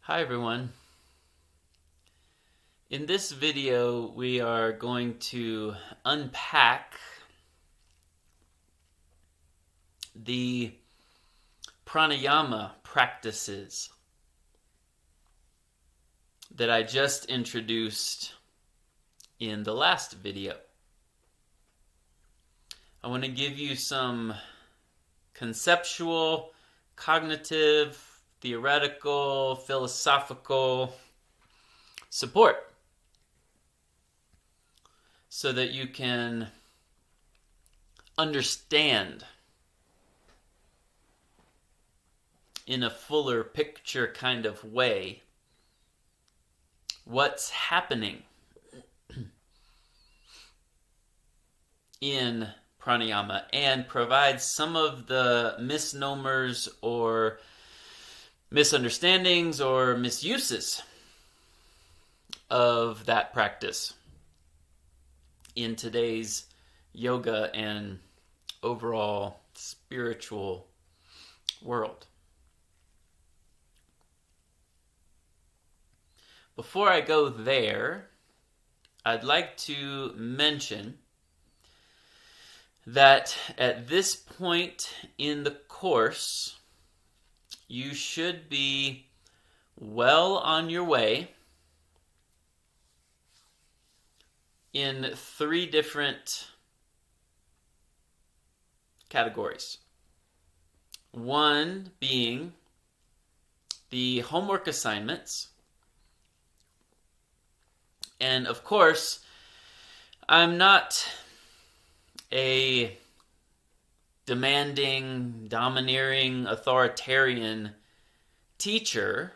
Hi everyone. In this video we are going to unpack the pranayama practices that I just introduced in the last video. I want to give you some conceptual, cognitive, theoretical, philosophical support so that you can understand in a fuller picture kind of way what's happening in pranayama and provide some of the misnomers or misunderstandings or misuses of that practice in today's yoga and overall spiritual world. Before I go there, I'd like to mention that at this point in the course, you should be well on your way in 3 different categories. One being the homework assignments. And of course, I'm not a demanding, domineering, authoritarian teacher,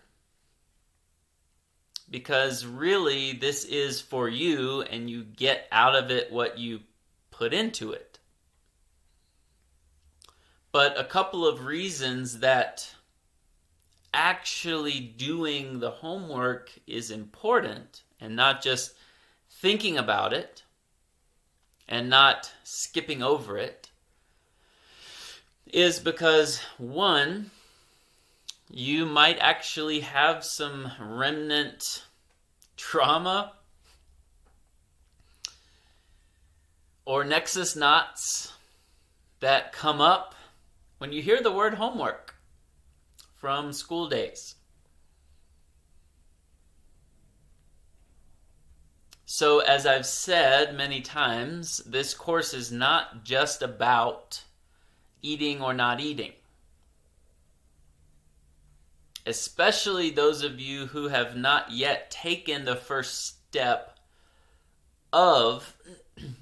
because really this is for you and you get out of it what you put into it. But a couple of reasons that actually doing the homework is important and not just thinking about it and not skipping over it is because, one, you might actually have some remnant trauma or nexus knots that come up when you hear the word homework from school days. So, as I've said many times, this course is not just about eating or not eating. Especially those of you who have not yet taken the first step of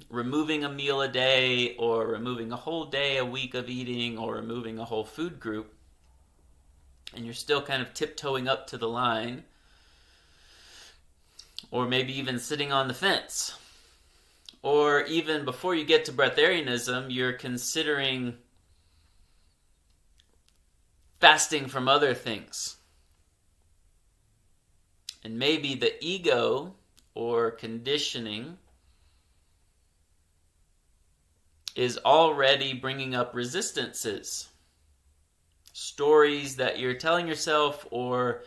removing a meal a day or removing a whole day, a week of eating, or removing a whole food group, and you're still kind of tiptoeing up to the line, or maybe even sitting on the fence, or even before you get to breatharianism, you're considering fasting from other things. And maybe the ego or conditioning is already bringing up resistances. Stories that you're telling yourself, or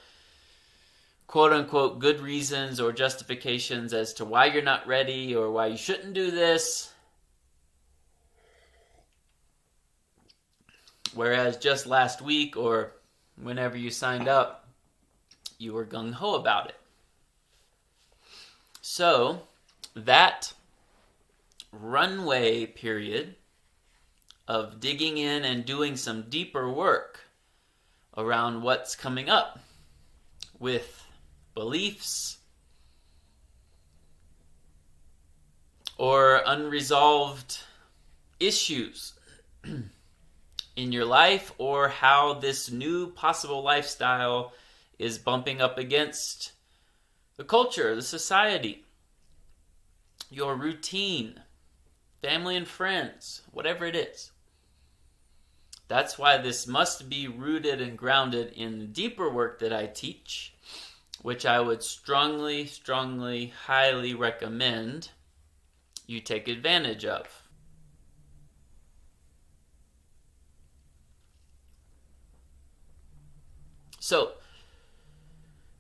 quote-unquote good reasons or justifications as to why you're not ready or why you shouldn't do this. Whereas just last week or whenever you signed up, you were gung-ho about it. So that runway period of digging in and doing some deeper work around what's coming up with beliefs or unresolved issues in your life, or how this new possible lifestyle is bumping up against the culture, the society, your routine, family and friends, whatever it is. That's why this must be rooted and grounded in the deeper work that I teach, which I would strongly, highly recommend you take advantage of. So,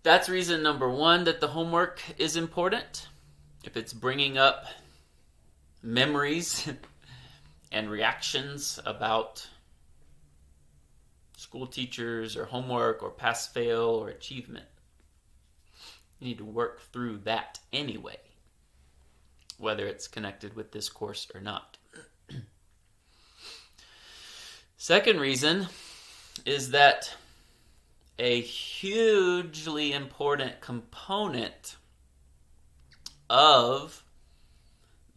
That's reason number one that the homework is important. If it's bringing up memories and reactions about school teachers or homework or pass fail or achievement, you need to work through that anyway, whether it's connected with this course or not. Second reason is that a hugely important component of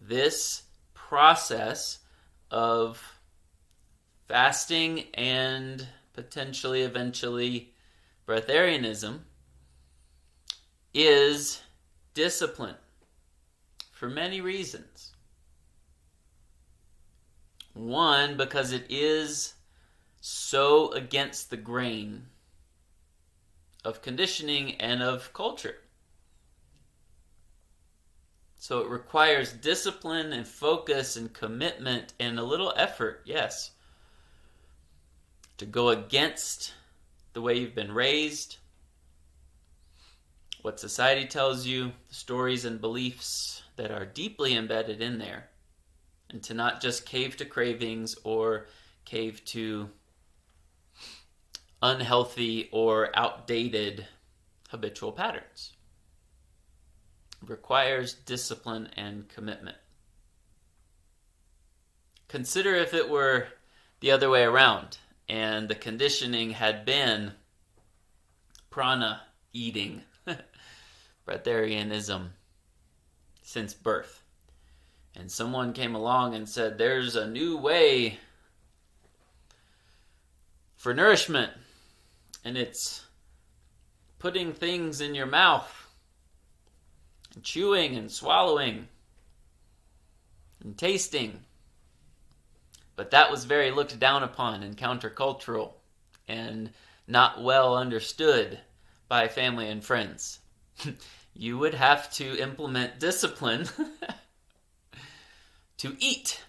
this process of fasting and potentially eventually breatharianism is discipline, for many reasons. One, because it is so against the grain of conditioning and of culture. So it requires discipline and focus and commitment and a little effort, yes, to go against the way you've been raised, what society tells you, stories and beliefs that are deeply embedded in there, and to not just cave to cravings or cave to unhealthy or outdated habitual patterns. It requires discipline and commitment. Consider if it were the other way around and the conditioning had been prana eating, breatharianism since birth. And someone came along and said, there's a new way for nourishment, and it's putting things in your mouth, and chewing and swallowing, and tasting. But that was very looked down upon and countercultural, and not well understood by family and friends. You would have to implement discipline to eat.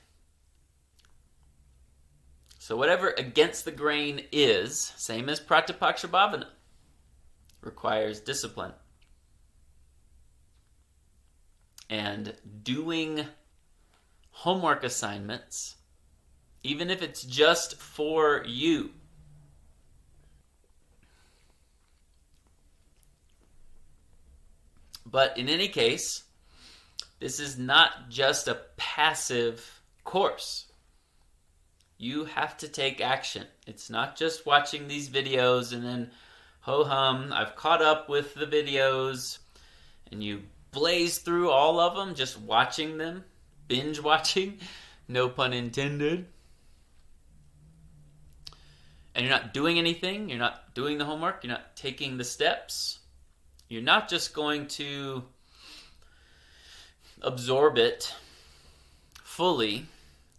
So whatever against the grain is, same as pratipakshabhavana, requires discipline. And doing homework assignments, even if it's just for you, but in any case, this is not just a passive course. You have to take action. It's not just watching these videos and then, ho-hum, I've caught up with the videos, and you blaze through all of them, just watching them, binge watching, no pun intended. And you're not doing anything, you're not doing the homework, you're not taking the steps. You're not just going to absorb it fully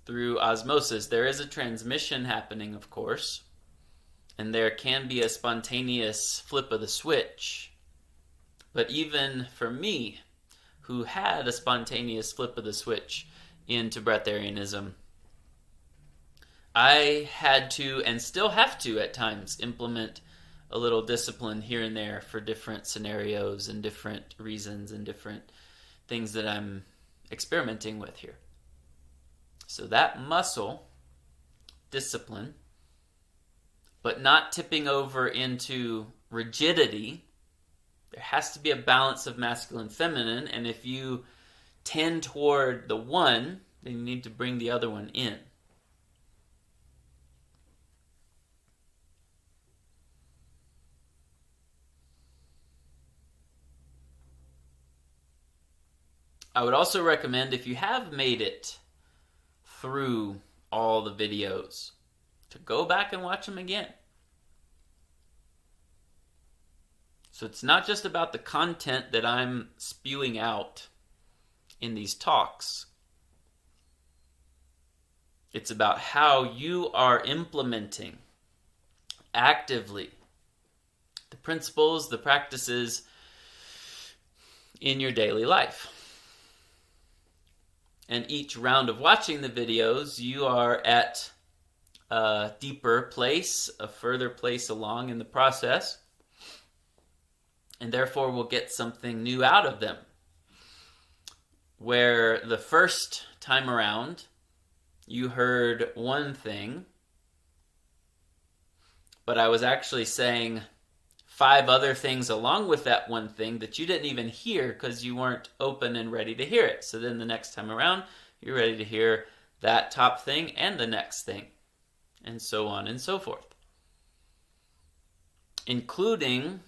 through osmosis. There is a transmission happening, of course, and there can be a spontaneous flip of the switch. But even for me, who had a spontaneous flip of the switch into breatharianism, I had to, and still have to at times, implement a little discipline here and there for different scenarios and different reasons and different things that I'm experimenting with here. So that muscle, discipline, but not tipping over into rigidity. There has to be a balance of masculine, feminine, and if you tend toward the one, then you need to bring the other one in. I would also recommend, if you have made it through all the videos, to go back and watch them again. So it's not just about the content that I'm spewing out in these talks. It's about how you are implementing actively the principles, the practices in your daily life. And each round of watching the videos, you are at a deeper place, a further place along in the process. and therefore we'll get something new out of them. Where the first time around, you heard one thing, but I was actually saying 5 other things along with that one thing that you didn't even hear because you weren't open and ready to hear it. So then the next time around, you're ready to hear that top thing and the next thing, and so on and so forth. Including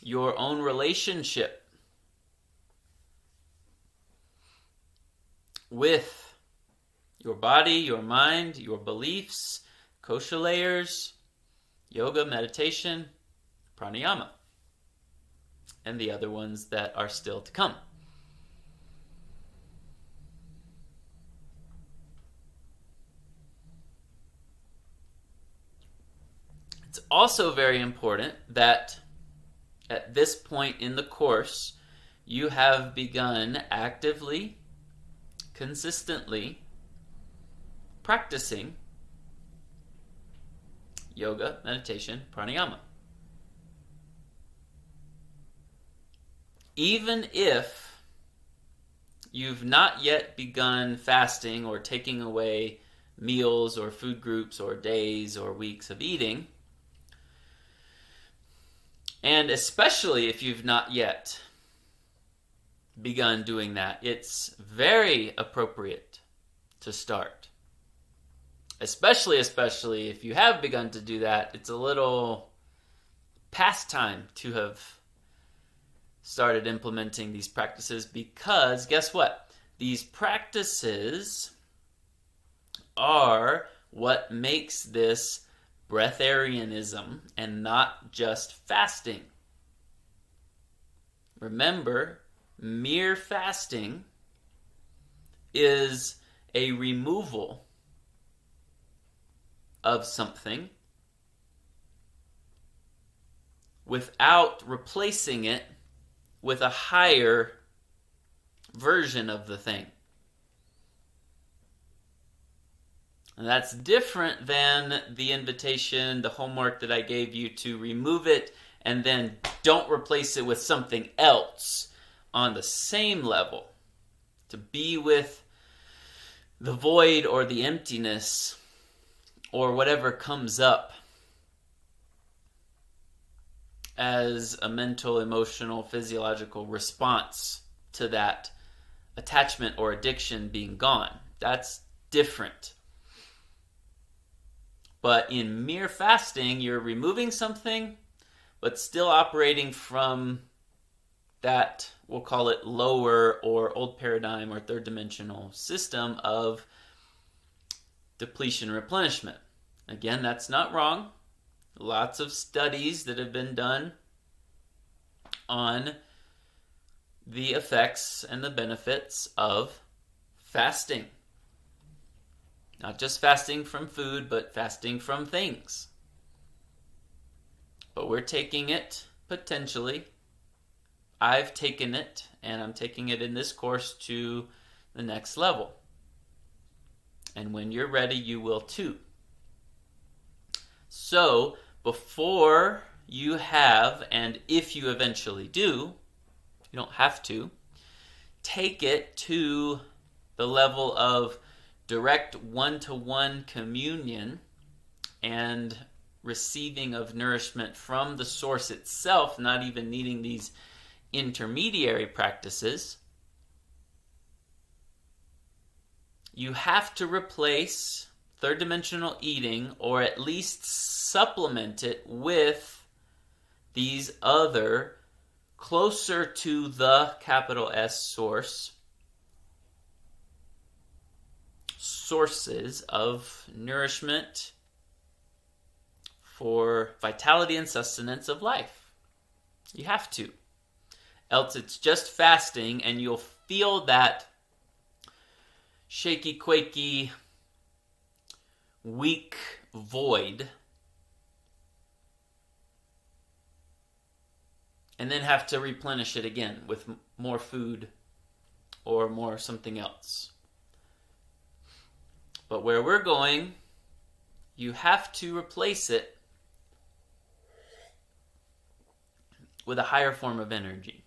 your own relationship with your body, your mind, your beliefs, kosha layers, yoga, meditation, pranayama, and the other ones that are still to come. It's also very important that at this point in the course, you have begun actively, consistently practicing yoga, meditation, pranayama. Even if you've not yet begun fasting or taking away meals or food groups or days or weeks of eating, and especially if you've not yet begun doing that, it's very appropriate to start. Especially if you have begun to do that, it's a little past time to have started implementing these practices, because guess what? These practices are what makes this breatharianism and not just fasting. Remember, mere fasting is a removal of something without replacing it with a higher version of the thing. And that's different than the invitation, the homework that I gave you to remove it and then don't replace it with something else on the same level. To be with the void or the emptiness or whatever comes up as a mental, emotional, physiological response to that attachment or addiction being gone. That's different. But in mere fasting, you're removing something, but still operating from that, we'll call it lower or old paradigm or third dimensional system of depletion replenishment. Again, that's not wrong. Lots of studies that have been done on the effects and the benefits of fasting. Not just fasting from food, but fasting from things. But we're taking it, potentially. I've taken it, and I'm taking it in this course to the next level. And when you're ready, you will too. So, before you have, and if you eventually do, you don't have to, take it to the level of direct one-to-one communion and receiving of nourishment from the source itself, not even needing these intermediary practices. You have to replace third dimensional eating, or at least supplement it with these other closer to the capital S sources of nourishment for vitality and sustenance of life. You have to. Else it's just fasting and you'll feel that shaky, quaky, weak void, and then have to replenish it again with more food or more something else. But where we're going, you have to replace it with a higher form of energy.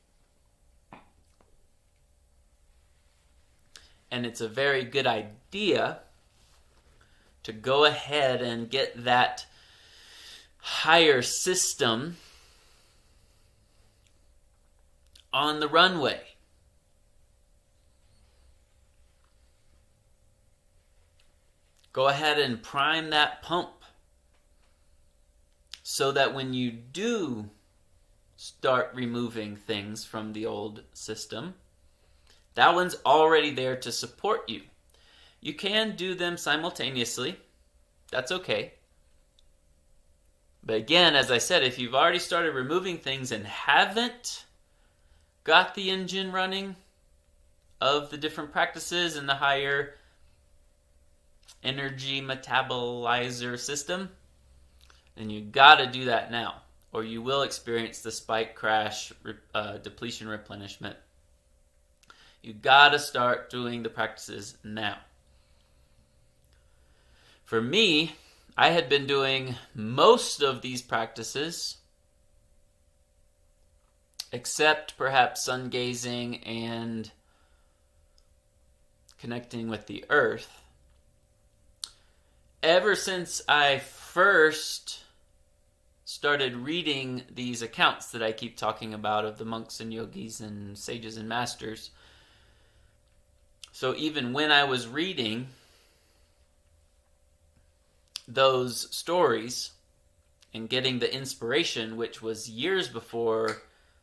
And it's a very good idea to go ahead and get that higher system on the runway. Go ahead and prime that pump so that when you do start removing things from the old system, that one's already there to support you. You can do them simultaneously. That's okay. But again, as I said, if you've already started removing things and haven't got the engine running of the different practices and the higher energy metabolizer system, then you got to do that now, or you will experience the spike, crash, depletion, replenishment. You got to start doing the practices now. For me, I had been doing most of these practices, except perhaps sun gazing and connecting with the earth, ever since I first started reading these accounts that I keep talking about of the monks and yogis and sages and masters. So even when I was reading those stories and getting the inspiration, which was years before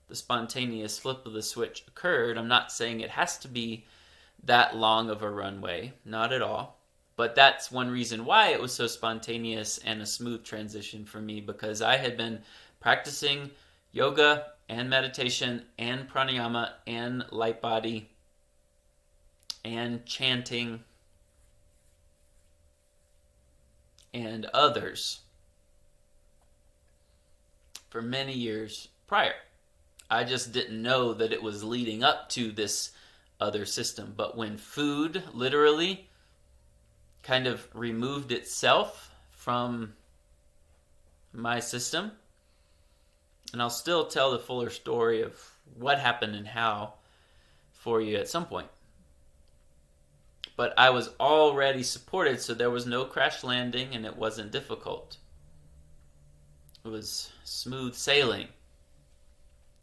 the spontaneous flip of the switch occurred, I'm not saying it has to be that long of a runway, not at all. But that's one reason why it was so spontaneous and a smooth transition for me, because I had been practicing yoga and meditation and pranayama and light body and chanting and others for many years prior. I just didn't know that it was leading up to this other system. But when food literally kind of removed itself from my system, and I'll still tell the fuller story of what happened and how for you at some point. But I was already supported, so there was no crash landing and it wasn't difficult. It was smooth sailing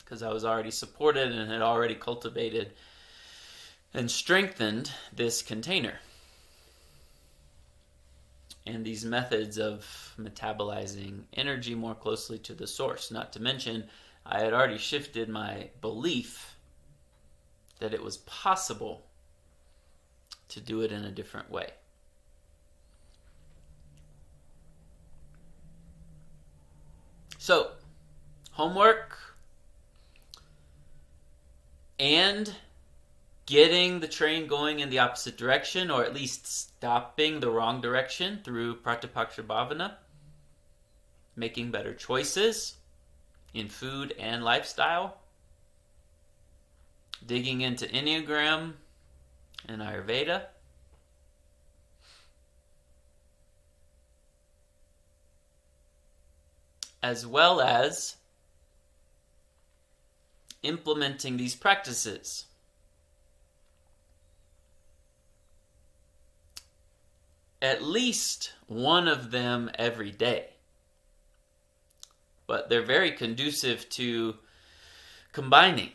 because I was already supported and had already cultivated and strengthened this container and these methods of metabolizing energy more closely to the source. Not to mention, I had already shifted my belief that it was possible to do it in a different way. So, homework and getting the train going in the opposite direction, or at least stopping the wrong direction through Pratipaksha Bhavana, making better choices in food and lifestyle, digging into Enneagram and Ayurveda, as well as implementing these practices. At least one of them every day. But they're very conducive to combining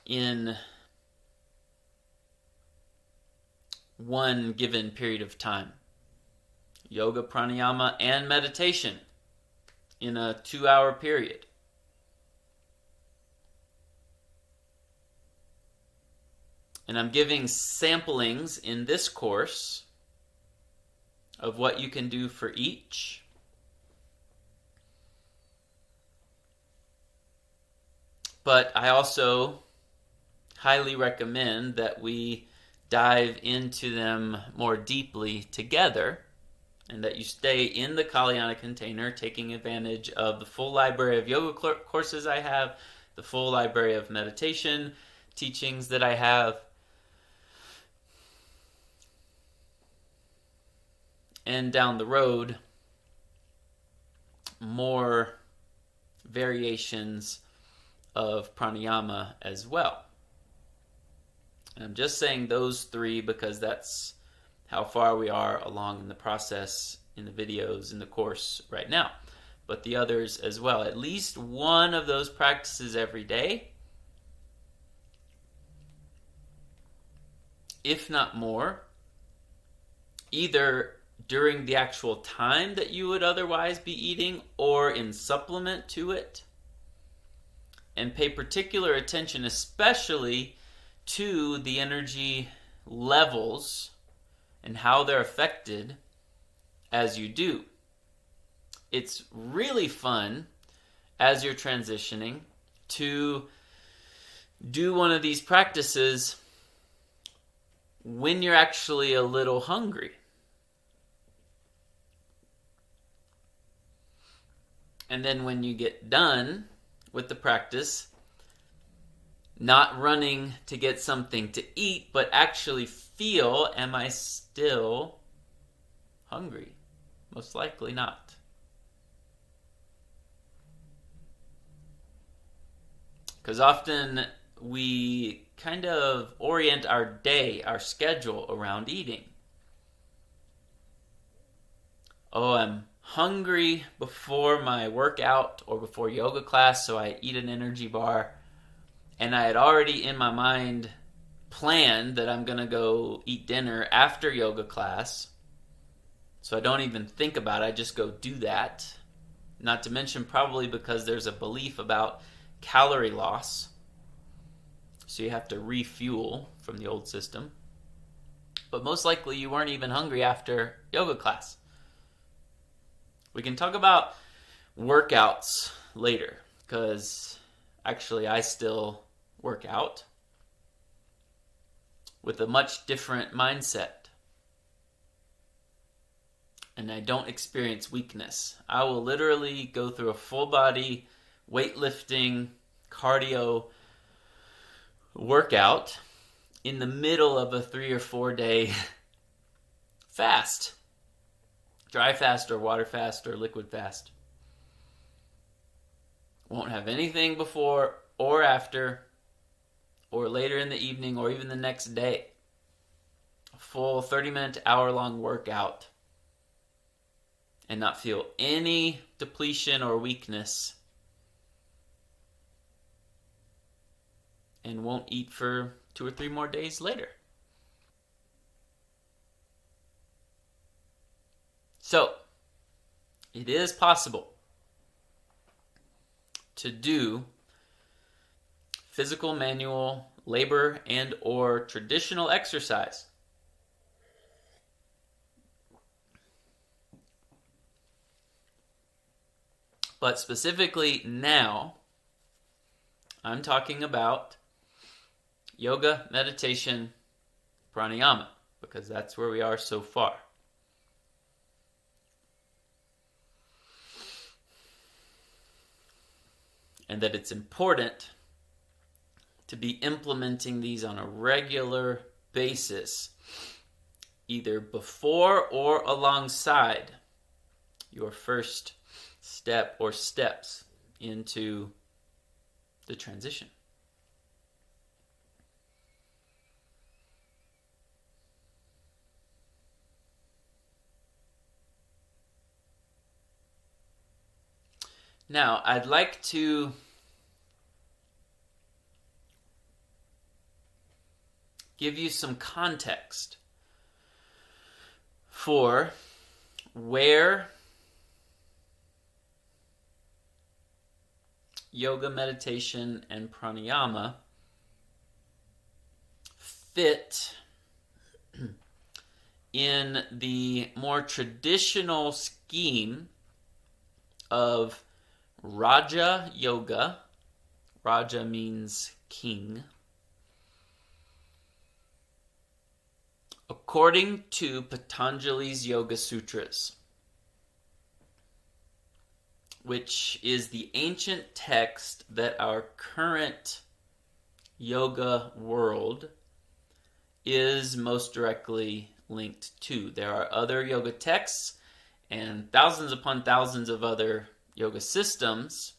in one given period of time. Yoga, pranayama, and meditation in a 2-hour period. And I'm giving samplings in this course of what you can do for each. But I also highly recommend that we dive into them more deeply together, and that you stay in the Kalyana container, taking advantage of the full library of yoga courses I have, the full library of meditation teachings that I have, and down the road, more variations of pranayama as well. And I'm just saying those three because that's how far we are along in the process in the videos in the course right now. But the others as well. At least one of those practices every day, if not more, either during the actual time that you would otherwise be eating or in supplement to it. And pay particular attention especially to the energy levels and how they're affected as you do. It's really fun as you're transitioning to do one of these practices when you're actually a little hungry. And then when you get done with the practice, not running to get something to eat, but actually feel, am I still hungry? Most likely not. Because often we kind of orient our day, our schedule around eating. Oh, I'm hungry before my workout or before yoga class, so I eat an energy bar. And I had already in my mind planned that I'm going to go eat dinner after yoga class. So I don't even think about it, I just go do that. Not to mention probably because there's a belief about calorie loss. So you have to refuel from the old system. But most likely you weren't even hungry after yoga class. We can talk about workouts later, because actually I still work out with a much different mindset. And I don't experience weakness. I will literally go through a full body weightlifting, cardio workout in the middle of a 3 or 4 day fast. Dry fast or water fast or liquid fast. Won't have anything before or after or later in the evening or even the next day. A full 30-minute, hour-long workout and not feel any depletion or weakness. And won't eat for 2 or 3 more days later. So, it is possible to do physical, manual, labor, and or traditional exercise. But specifically now, I'm talking about yoga, meditation, pranayama, because that's where we are so far. And that it's important to be implementing these on a regular basis, either before or alongside your first step or steps into the transition. Now, I'd like to give you some context for where yoga, meditation, and pranayama fit in the more traditional scheme of Raja Yoga. Raja means king. According to Patanjali's Yoga Sutras, which is the ancient text that our current yoga world is most directly linked to. There are other yoga texts and thousands upon thousands of other yoga systems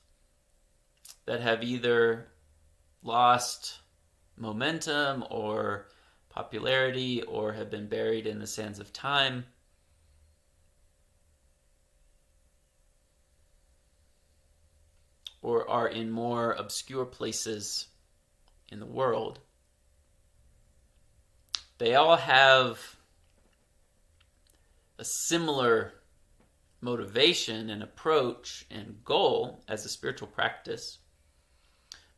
that have either lost momentum or popularity or have been buried in the sands of time. Or are in more obscure places in the world. They all have a similar motivation and approach and goal as a spiritual practice.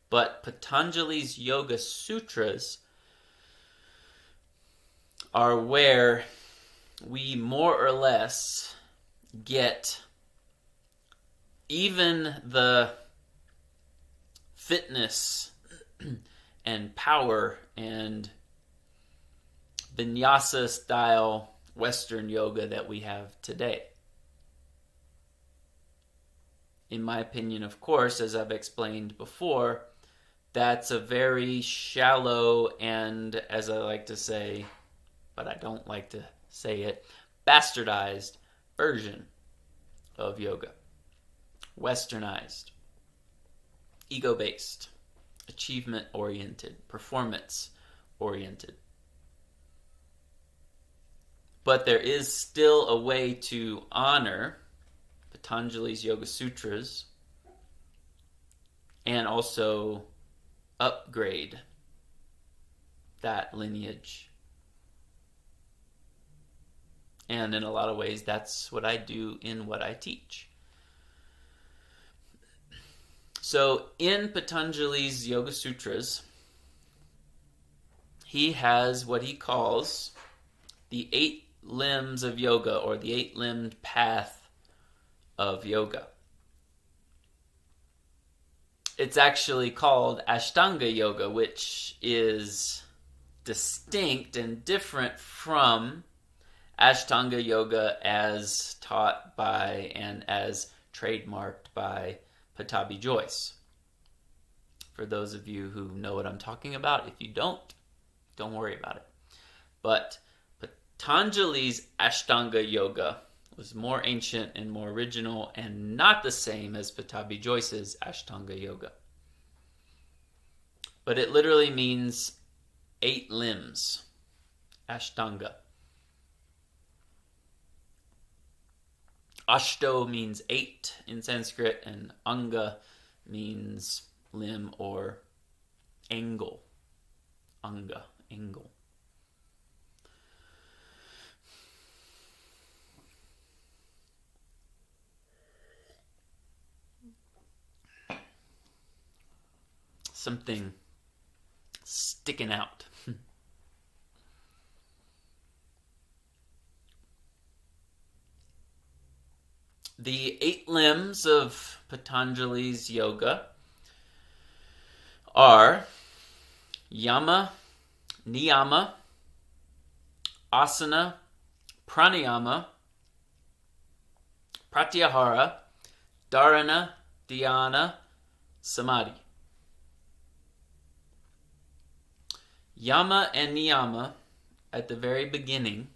But Patanjali's Yoga Sutras are where we more or less get even the fitness and power and vinyasa style Western yoga that we have today. In my opinion, of course, as I've explained before, that's a very shallow and, as I like to say, but I don't like to say it, bastardized version of yoga. Westernized, ego-based, achievement-oriented, performance-oriented. But there is still a way to honor Patanjali's Yoga Sutras and also upgrade that lineage. And in a lot of ways, that's what I do in what I teach. So in Patanjali's Yoga Sutras, he has what he calls the 8 limbs of yoga, or the 8-limbed path of yoga. It's actually called Ashtanga Yoga, which is distinct and different from Ashtanga Yoga as taught by and as trademarked by Pattabhi Jois. For those of you who know what I'm talking about, if you don't worry about it. But Patanjali's Ashtanga Yoga was more ancient and more original and not the same as Pattabhi Jois's Ashtanga Yoga. But it literally means 8 limbs. Ashtanga. Ashto means 8 in Sanskrit, and anga means limb or angle. Anga, angle. Something sticking out. The 8 limbs of Patanjali's yoga are yama, niyama, asana, pranayama, pratyahara, dharana, dhyana, samadhi. Yama and niyama, at the very beginning,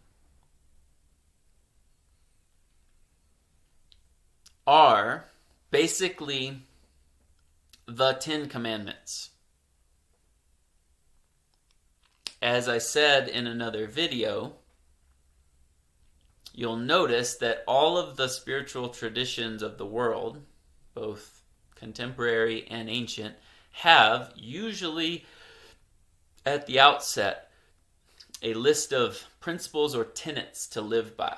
are basically the 10 Commandments. As I said in another video, you'll notice that all of the spiritual traditions of the world, both contemporary and ancient, have usually at the outset a list of principles or tenets to live by.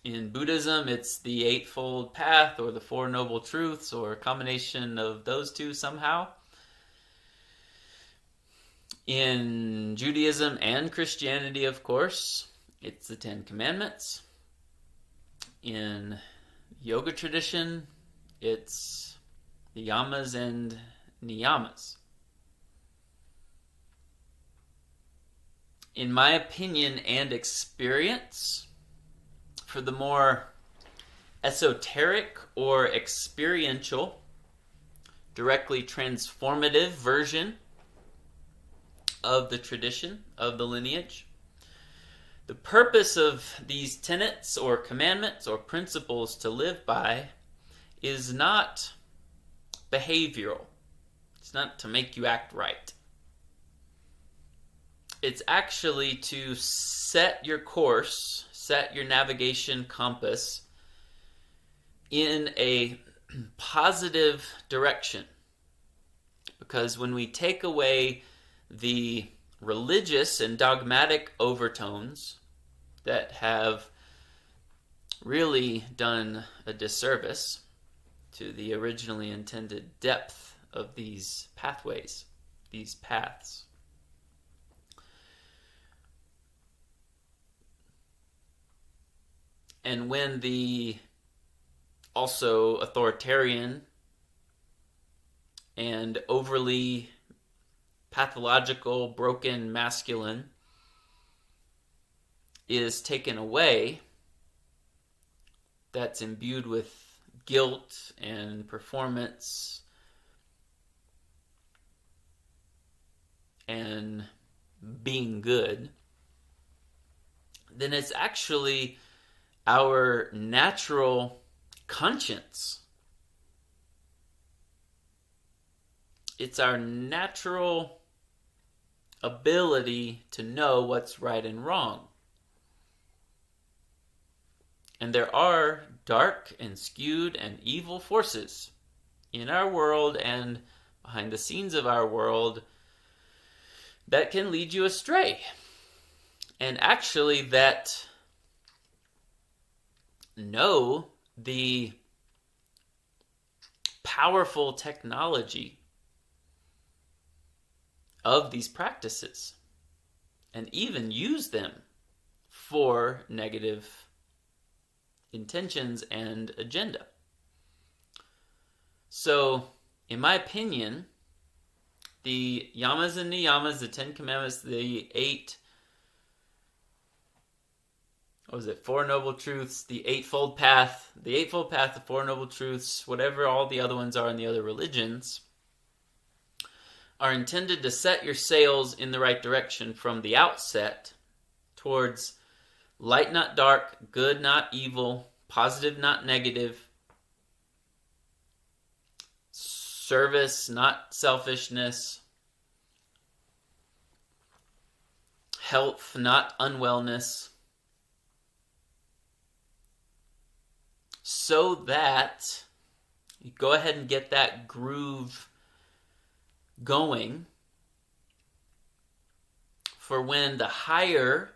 In Buddhism, it's the Eightfold Path or the Four Noble Truths, or a combination of those two somehow. In Judaism and Christianity, of course, it's the 10 Commandments. In yoga tradition, it's the yamas and niyamas. In my opinion and experience, for the more esoteric or experiential, directly transformative version of the tradition, of the lineage, the purpose of these tenets or commandments or principles to live by is not behavioral. It's not to make you act right. It's actually to set your course, set your navigation compass in a positive direction. Because when we take away the religious and dogmatic overtones that have really done a disservice to the originally intended depth of these pathways, these paths. And when the also authoritarian and overly pathological, broken masculine is taken away, that's imbued with guilt and performance and being good, then it's actually our natural conscience. It's our natural ability to know what's right and wrong. And there are dark and skewed and evil forces in our world and behind the scenes of our world that can lead you astray. And actually that know the powerful technology of these practices and even use them for negative intentions and agenda. So, in my opinion, the yamas and niyamas, the 10 commandments, the 8, Four Noble Truths, the Eightfold Path, the Four Noble Truths, whatever all the other ones are in the other religions, are intended to set your sails in the right direction from the outset towards light not dark, good not evil, positive not negative, service not selfishness, health not unwellness, so that you go ahead and get that groove going for when the higher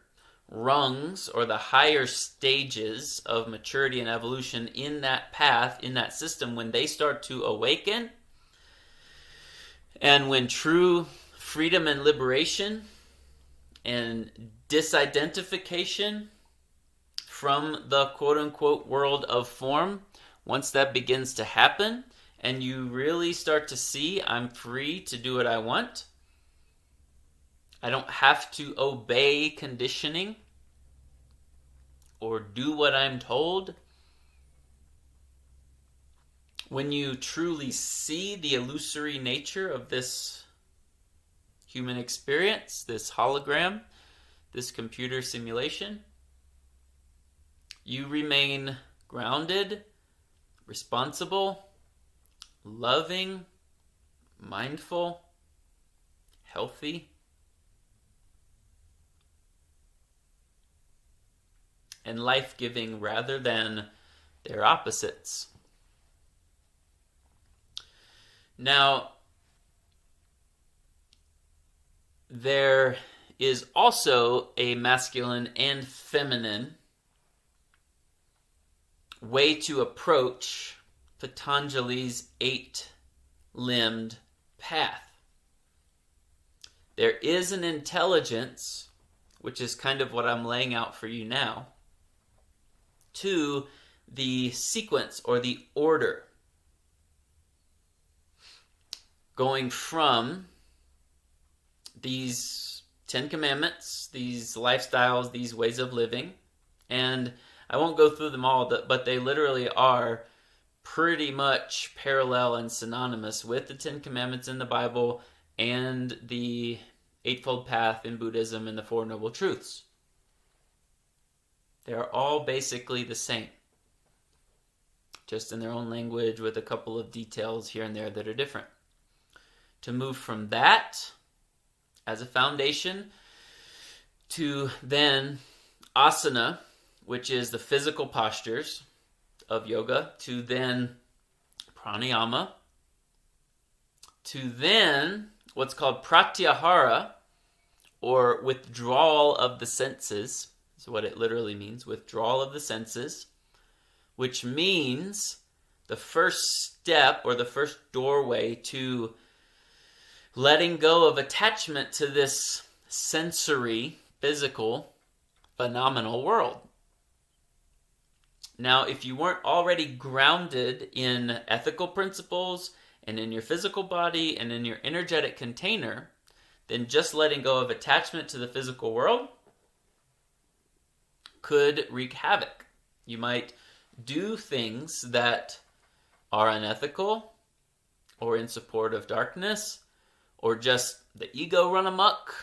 rungs or the higher stages of maturity and evolution in that path, in that system, when they start to awaken, and when true freedom and liberation and disidentification from the quote-unquote world of form, once that begins to happen, and you really start to see, I'm free to do what I want. I don't have to obey conditioning or do what I'm told. When you truly see the illusory nature of this human experience, this hologram, this computer simulation, you remain grounded, responsible, loving, mindful, healthy, and life-giving rather than their opposites. Now, there is also a masculine and feminine way to approach Patanjali's 8-limbed path. There is an intelligence, which is kind of what I'm laying out for you now, to the sequence or the order, going from these 10 commandments, these lifestyles, these ways of living, and I won't go through them all, but they literally are pretty much parallel and synonymous with the 10 commandments in the Bible and the Eightfold Path in Buddhism and the Four Noble Truths. They are all basically the same. just in their own language with a couple of details here and there that are different. To move from that as a foundation to then asana, which is the physical postures of yoga, to then pranayama, to then what's called pratyahara, or withdrawal of the senses. Is what it literally means, withdrawal of the senses, which means the first step or the first doorway to letting go of attachment to this sensory, physical, phenomenal world. Now, if you weren't already grounded in ethical principles and in your physical body and in your energetic container, then just letting go of attachment to the physical world could wreak havoc. You might do things that are unethical or in support of darkness, or just the ego run amok,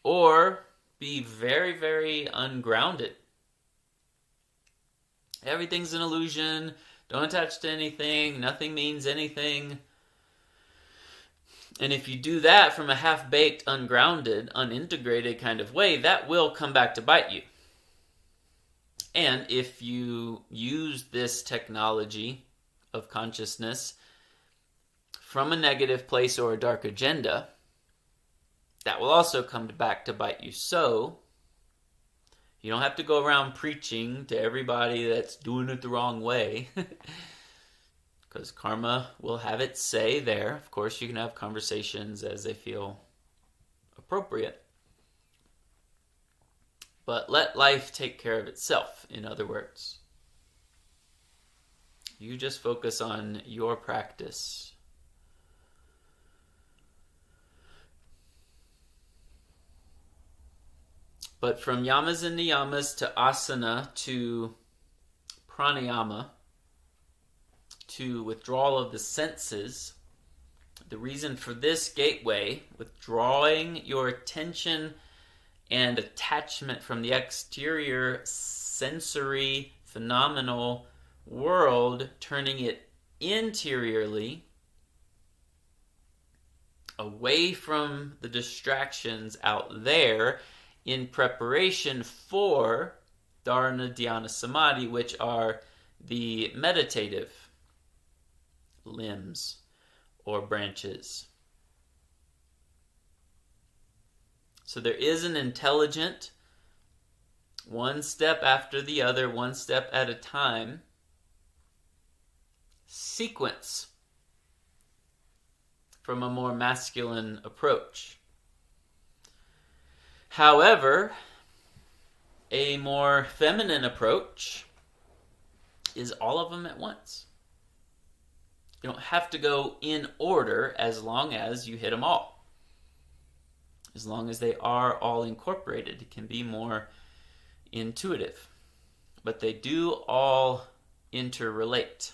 or be very, very ungrounded. Everything's an illusion. Don't attach to anything. Nothing means anything. And if you do that from a half-baked, ungrounded, unintegrated kind of way, that will come back to bite you. And if you use this technology of consciousness from a negative place or a dark agenda, that will also come back to bite you. So, you don't have to go around preaching to everybody that's doing it the wrong way. Because karma will have its say there. Of course, you can have conversations as they feel appropriate. But let life take care of itself, in other words. You just focus on your practice. But from yamas and niyamas to asana to pranayama, to withdrawal of the senses, the reason for this gateway, withdrawing your attention and attachment from the exterior sensory phenomenal world, turning it interiorly away from the distractions out there in preparation for dharana, dhyana, samadhi, which are the meditative limbs or branches. So there is an intelligent, one step after the other, one step at a time, sequence from a more masculine approach. However, a more feminine approach is all of them at once. You don't have to go in order as long as you hit them all. As long as they are all incorporated, it can be more intuitive. But they do all interrelate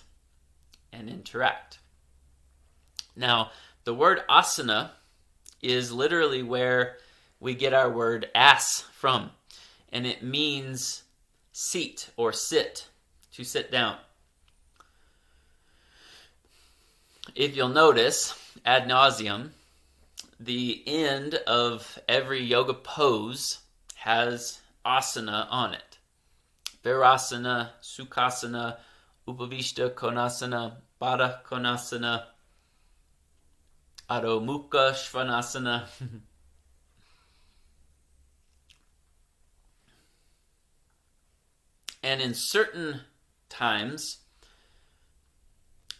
and interact. Now, the word asana is literally where we get our word ass from. And it means seat or sit, to sit down. If you'll notice, ad nauseum, the end of every yoga pose has asana on it. Virasana, Sukhasana, Upavishta Konasana, Baddha Konasana, Adho Mukha Svanasana. And in certain times,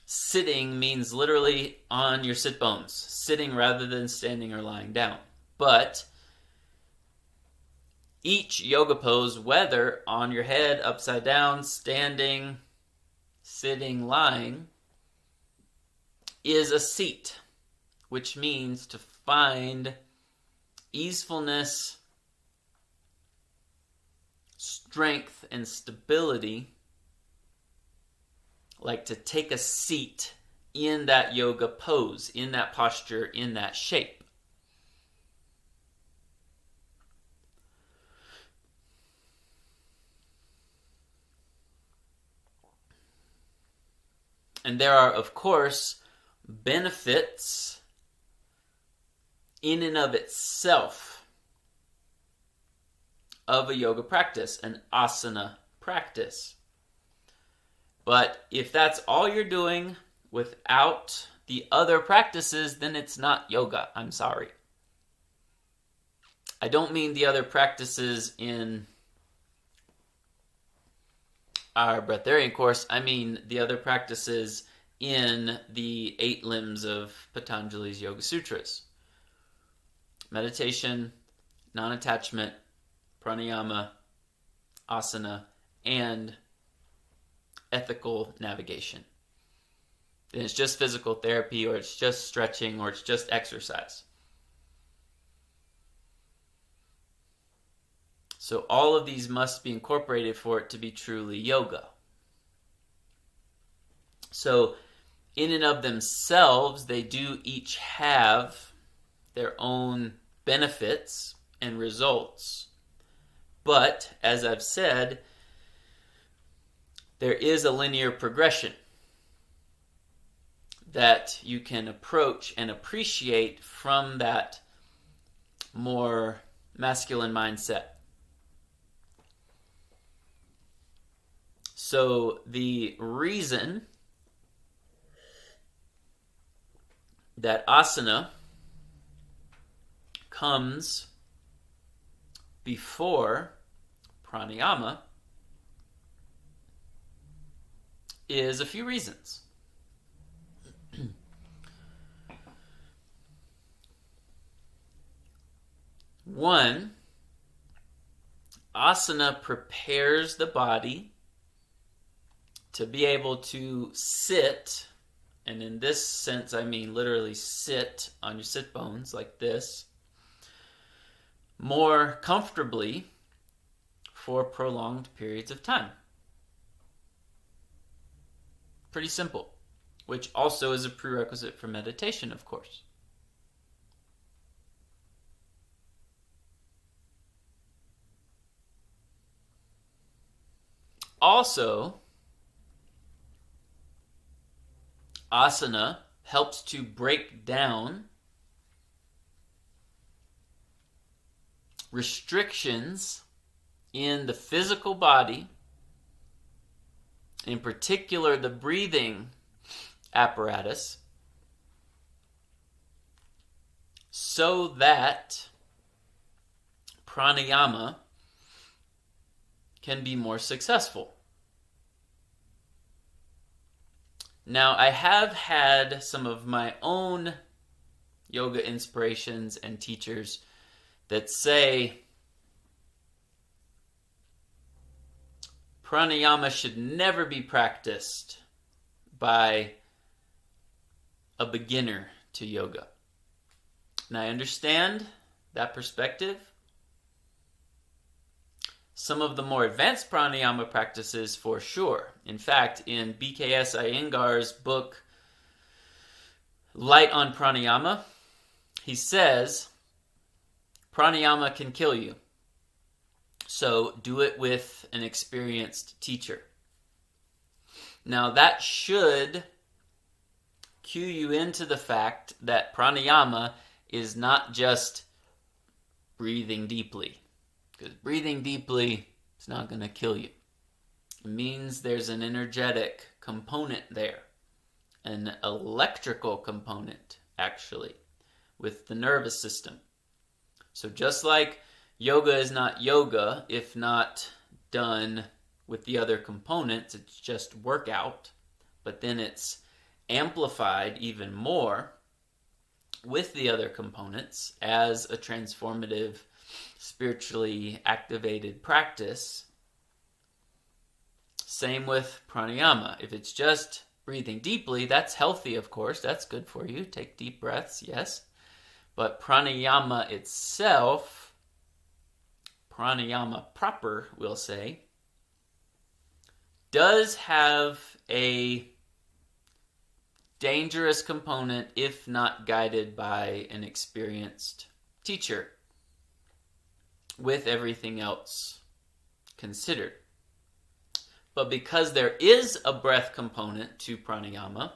sitting means literally on your sit bones, sitting rather than standing or lying down. But each yoga pose, whether on your head, upside down, standing, sitting, lying, is a seat, which means to find easefulness, strength, and stability, like to take a seat in that yoga pose, in that posture, in that shape. And there are, of course, benefits in and of itself of a yoga practice, an asana practice. But if that's all you're doing without the other practices, then it's not yoga. I'm sorry. I don't mean the other practices in our Breatharian course. I mean the other practices in the 8 limbs of Patanjali's Yoga Sutras. Meditation, non-attachment, pranayama, asana, and ethical navigation. Then it's just physical therapy, or it's just stretching, or it's just exercise. So all of these must be incorporated for it to be truly yoga. So in and of themselves, they do each have their own benefits and results. But, as I've said, there is a linear progression that you can approach and appreciate from that more masculine mindset. So the reason that asana comes before pranayama is a few reasons. One, asana prepares the body to be able to sit, and in this sense I mean literally sit on your sit bones like this, more comfortably for prolonged periods of time. Pretty simple, which also is a prerequisite for meditation, of course. Also, asana helps to break down restrictions in the physical body, in particular the breathing apparatus, so that pranayama can be more successful. Now, I have had some of my own yoga inspirations and teachers that say pranayama should never be practiced by a beginner to yoga. And I understand that perspective. Some of the more advanced pranayama practices, for sure. In fact, in BKS Iyengar's book, Light on Pranayama, he says, pranayama can kill you. So do it with an experienced teacher. Now that should cue you into the fact that pranayama is not just breathing deeply. Because breathing deeply is not going to kill you. It means there's an energetic component there. An electrical component, actually, with the nervous system. So just like yoga is not yoga if not done with the other components, it's just workout, but then it's amplified even more with the other components as a transformative, spiritually activated practice. Same with pranayama. If it's just breathing deeply, that's healthy, of course. That's good for you. Take deep breaths, yes. But pranayama itself, pranayama proper, we'll say, does have a dangerous component if not guided by an experienced teacher, with everything else considered. But because there is a breath component to pranayama,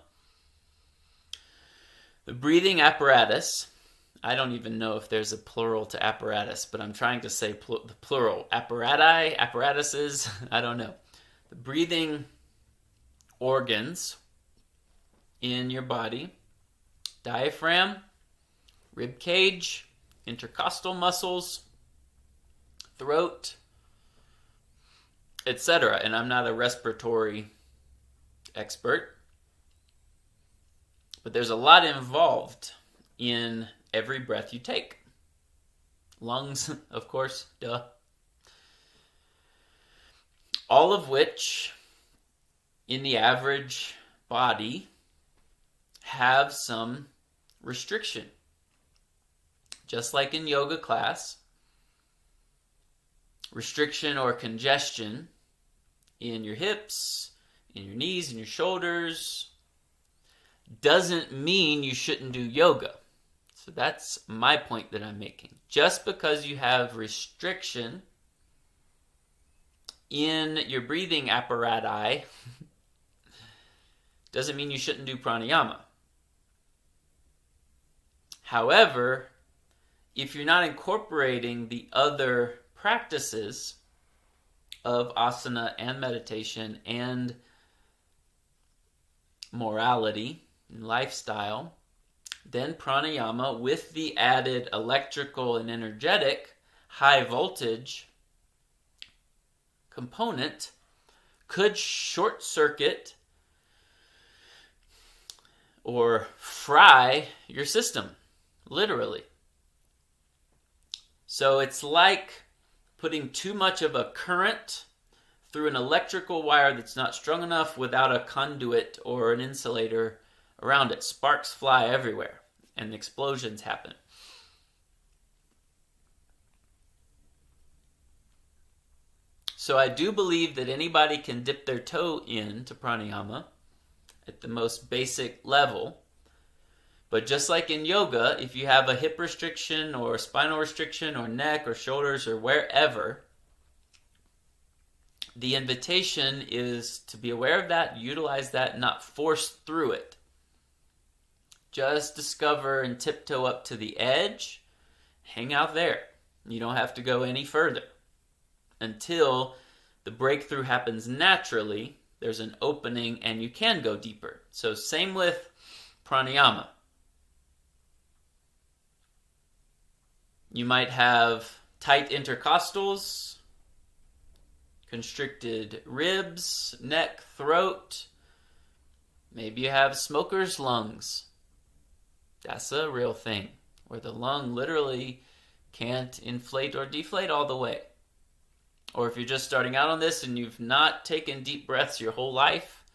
the breathing apparatus, I don't even know if there's a plural to apparatus, but I'm trying to say the plural. Apparatuses, I don't know. The breathing organs in your body, diaphragm, rib cage, intercostal muscles, throat, etc. And I'm not a respiratory expert, but there's a lot involved in every breath you take. Lungs, of course, duh. All of which, in the average body, have some restriction. Just like in yoga class, restriction or congestion in your hips, in your knees, in your shoulders, doesn't mean you shouldn't do yoga. So that's my point that I'm making. Just because you have restriction in your breathing apparati doesn't mean you shouldn't do pranayama. However, if you're not incorporating the other practices of asana and meditation and morality and lifestyle, then pranayama with the added electrical and energetic high voltage component could short circuit or fry your system, literally. So it's like putting too much of a current through an electrical wire that's not strong enough without a conduit or an insulator around it. Sparks fly everywhere and explosions happen. So I do believe that anybody can dip their toe into pranayama at the most basic level. But just like in yoga, if you have a hip restriction or spinal restriction or neck or shoulders or wherever, the invitation is to be aware of that, utilize that, not force through it. Just discover and tiptoe up to the edge, hang out there. You don't have to go any further until the breakthrough happens naturally. There's an opening and you can go deeper. So same with pranayama. You might have tight intercostals, constricted ribs, neck, throat. Maybe you have smoker's lungs. That's a real thing, where the lung literally can't inflate or deflate all the way. Or if you're just starting out on this and you've not taken deep breaths your whole life,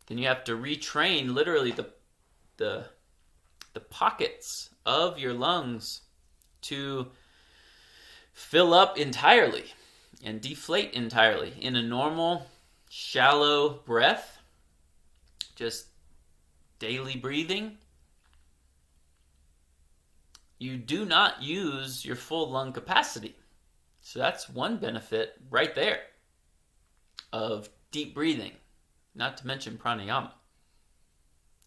then you have to retrain literally the pockets of your lungs to fill up entirely and deflate entirely. In a normal, shallow breath, just daily breathing, you do not use your full lung capacity. So that's one benefit right there of deep breathing, not to mention pranayama.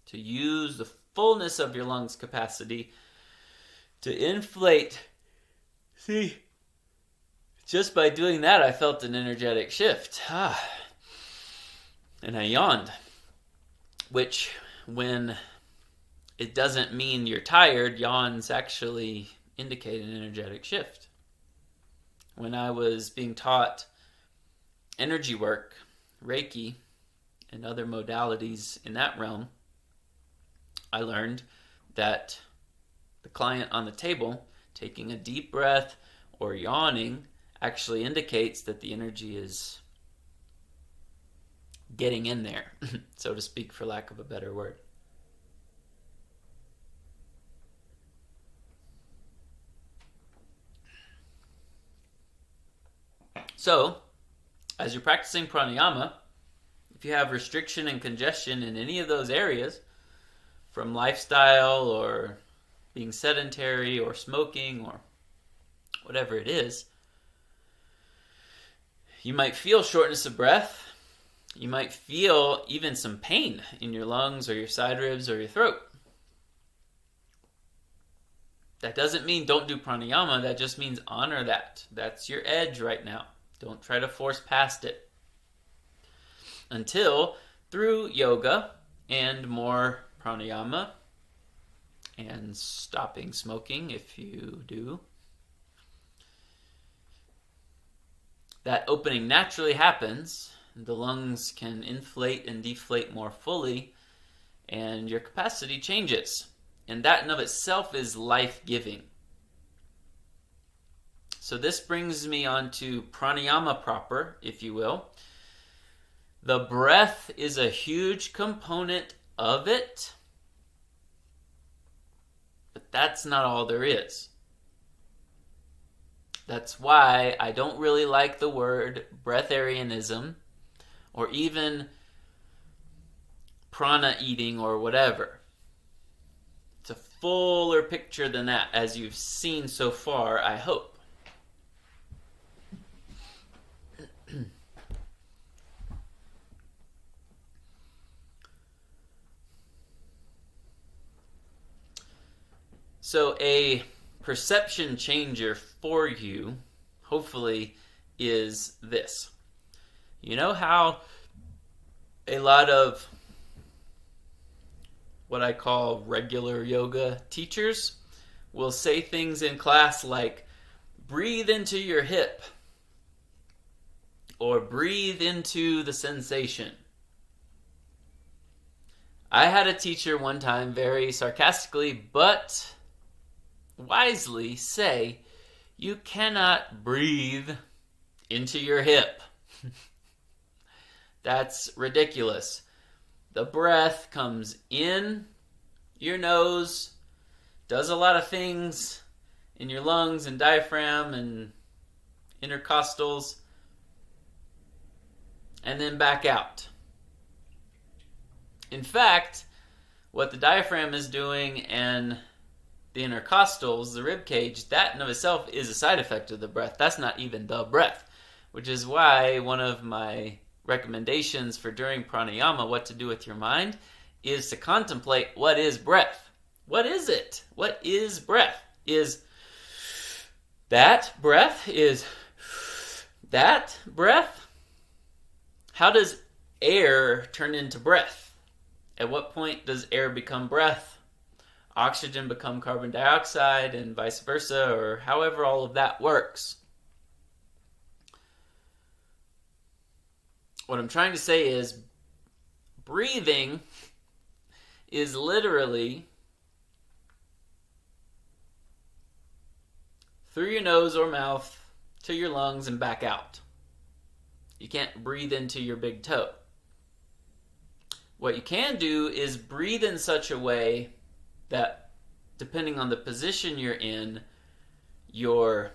To use the fullness of your lungs capacity to inflate. See, just by doing that, I felt an energetic shift. And I yawned, which when it doesn't mean you're tired, yawns actually indicate an energetic shift. When I was being taught energy work, Reiki, and other modalities in that realm, I learned that the client on the table taking a deep breath or yawning actually indicates that the energy is getting in there, so to speak, for lack of a better word. So, as you're practicing pranayama, if you have restriction and congestion in any of those areas, from lifestyle or being sedentary or smoking or whatever it is, You might feel shortness of breath. You might feel even some pain in your lungs or your side ribs or your throat. That doesn't mean don't do pranayama. That just means honor that. That's your edge right now. Don't try to force past it. Until, through yoga and more pranayama and stopping smoking if you do, that opening naturally happens. The lungs can inflate and deflate more fully, and your capacity changes. And that in of itself is life-giving. So this brings me on to pranayama proper, if you will. The breath is a huge component of it, but that's not all there is. That's why I don't really like the word breatharianism or even prana eating or whatever. It's a fuller picture than that, as you've seen so far, I hope. So a perception changer for you, hopefully, is this. You know how a lot of what I call regular yoga teachers will say things in class like, breathe into your hip, or breathe into the sensation. I had a teacher one time very sarcastically, but wisely say, you cannot breathe into your hip. That's ridiculous. The breath comes in your nose, does a lot of things in your lungs and diaphragm and intercostals, and then back out. In fact, what the diaphragm is doing and the intercostals, the rib cage, that in of itself is a side effect of the breath. That's not even the breath, which is why one of my recommendations for during pranayama, what to do with your mind, is to contemplate what is breath. What is it? What is breath? Is that breath? Is that breath? How does air turn into breath? At what point does air become breath? Oxygen become carbon dioxide and vice versa, or however all of that works. What I'm trying to say is breathing is literally through your nose or mouth to your lungs and back out. You can't breathe into your big toe. What you can do is breathe in such a way that, depending on the position you're in, your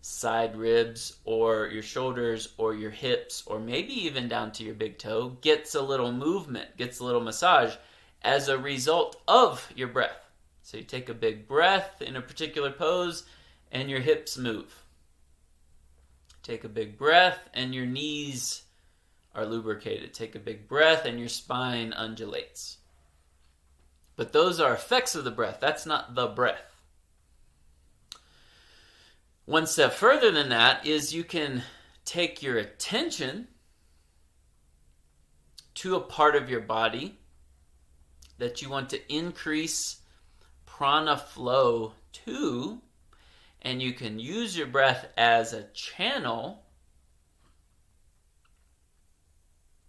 side ribs or your shoulders or your hips or maybe even down to your big toe gets a little movement, gets a little massage as a result of your breath. So you take a big breath in a particular pose and your hips move. Take a big breath and your knees are lubricated. Take a big breath and your spine undulates. But those are effects of the breath. That's not the breath. One step further than that is you can take your attention to a part of your body that you want to increase prana flow to, and you can use your breath as a channel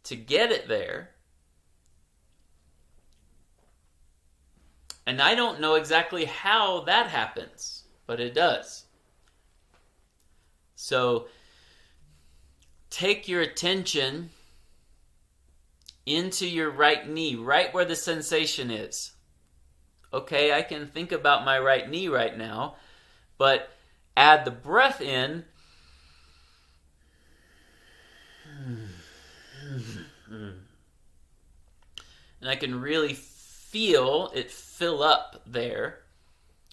to get it there. And I don't know exactly how that happens, but it does. So take your attention into your right knee, right where the sensation is. Okay, I can think about my right knee right now, but add the breath in. And I can really feel it fill up there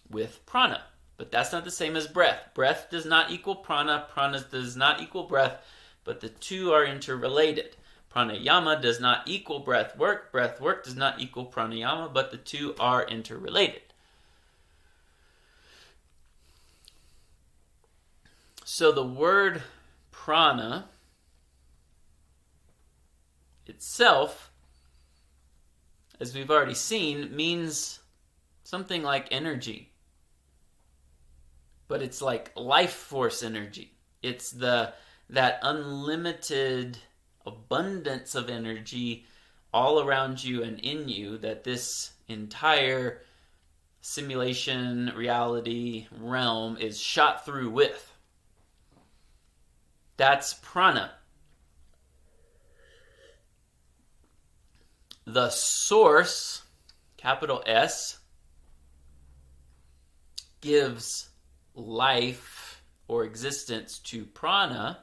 with prana. But that's not the same as breath. Breath does not equal prana. Prana does not equal breath, but the two are interrelated. Pranayama does not equal breath work. Breath work does not equal pranayama, but the two are interrelated. So the word prana itself, as we've already seen, means something like energy. But it's like life force energy. It's that unlimited abundance of energy all around you and in you that this entire simulation, reality, realm is shot through with. That's prana. The source, capital S, gives life or existence to prana,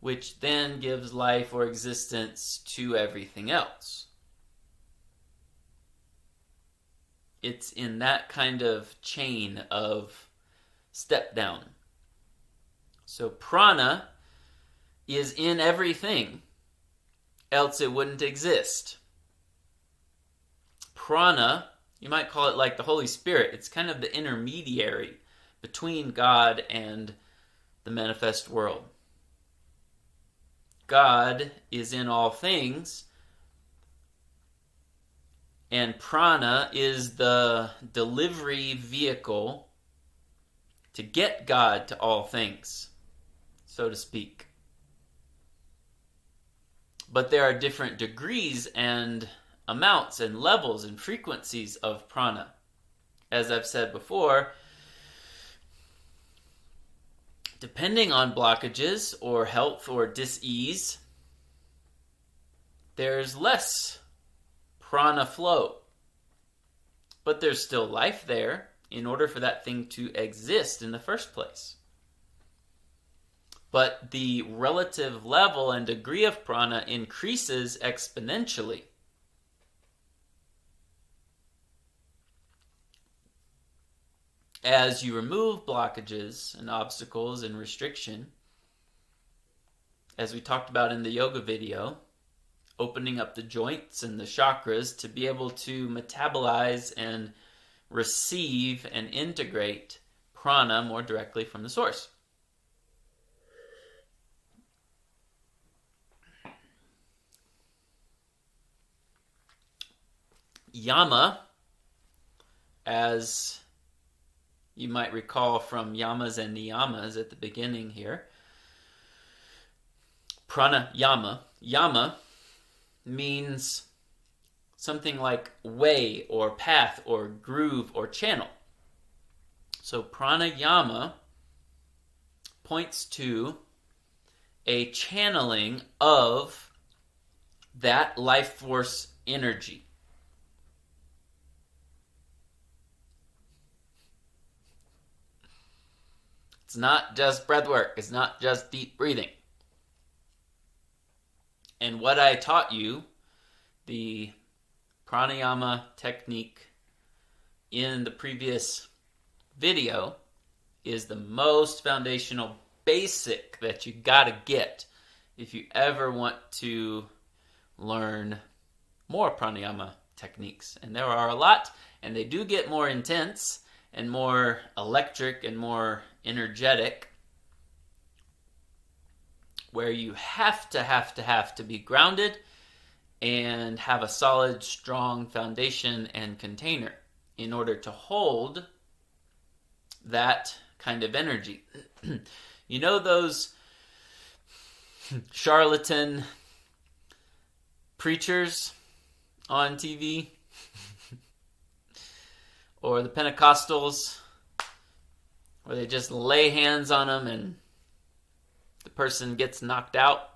which then gives life or existence to everything else. It's in that kind of chain of step down. So prana is in everything, else it wouldn't exist. Prana, you might call it like the Holy Spirit. It's kind of the intermediary between God and the manifest world. God is in all things, and prana is the delivery vehicle to get God to all things, so to speak. But there are different degrees and amounts and levels and frequencies of prana. As I've said before, depending on blockages or health or dis-ease, there's less prana flow. But there's still life there in order for that thing to exist in the first place. But the relative level and degree of prana increases exponentially. As you remove blockages and obstacles and restriction, as we talked about in the yoga video, opening up the joints and the chakras to be able to metabolize and receive and integrate prana more directly from the source. Yama, as you might recall from yamas and niyamas at the beginning here. Pranayama. Yama means something like way or path or groove or channel. So pranayama points to a channeling of that life force energy. It's not just breath work. It's not just deep breathing. And what I taught you, the pranayama technique in the previous video, is the most foundational basic that you gotta get if you ever want to learn more pranayama techniques. And there are a lot, and they do get more intense and more electric and more energetic, where you have to be grounded and have a solid, strong foundation and container in order to hold that kind of energy. You know those charlatan preachers on TV? Or the Pentecostals, where they just lay hands on them and the person gets knocked out.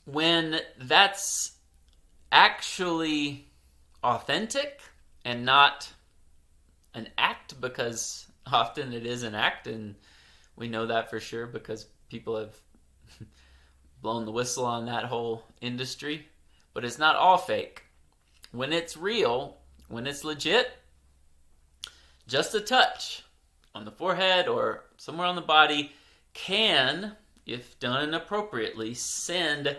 When that's actually authentic and not an act, because often it is an act, and we know that for sure because people have blown the whistle on that whole industry. But it's not all fake. When it's real, when it's legit, just a touch on the forehead or somewhere on the body can, if done appropriately, send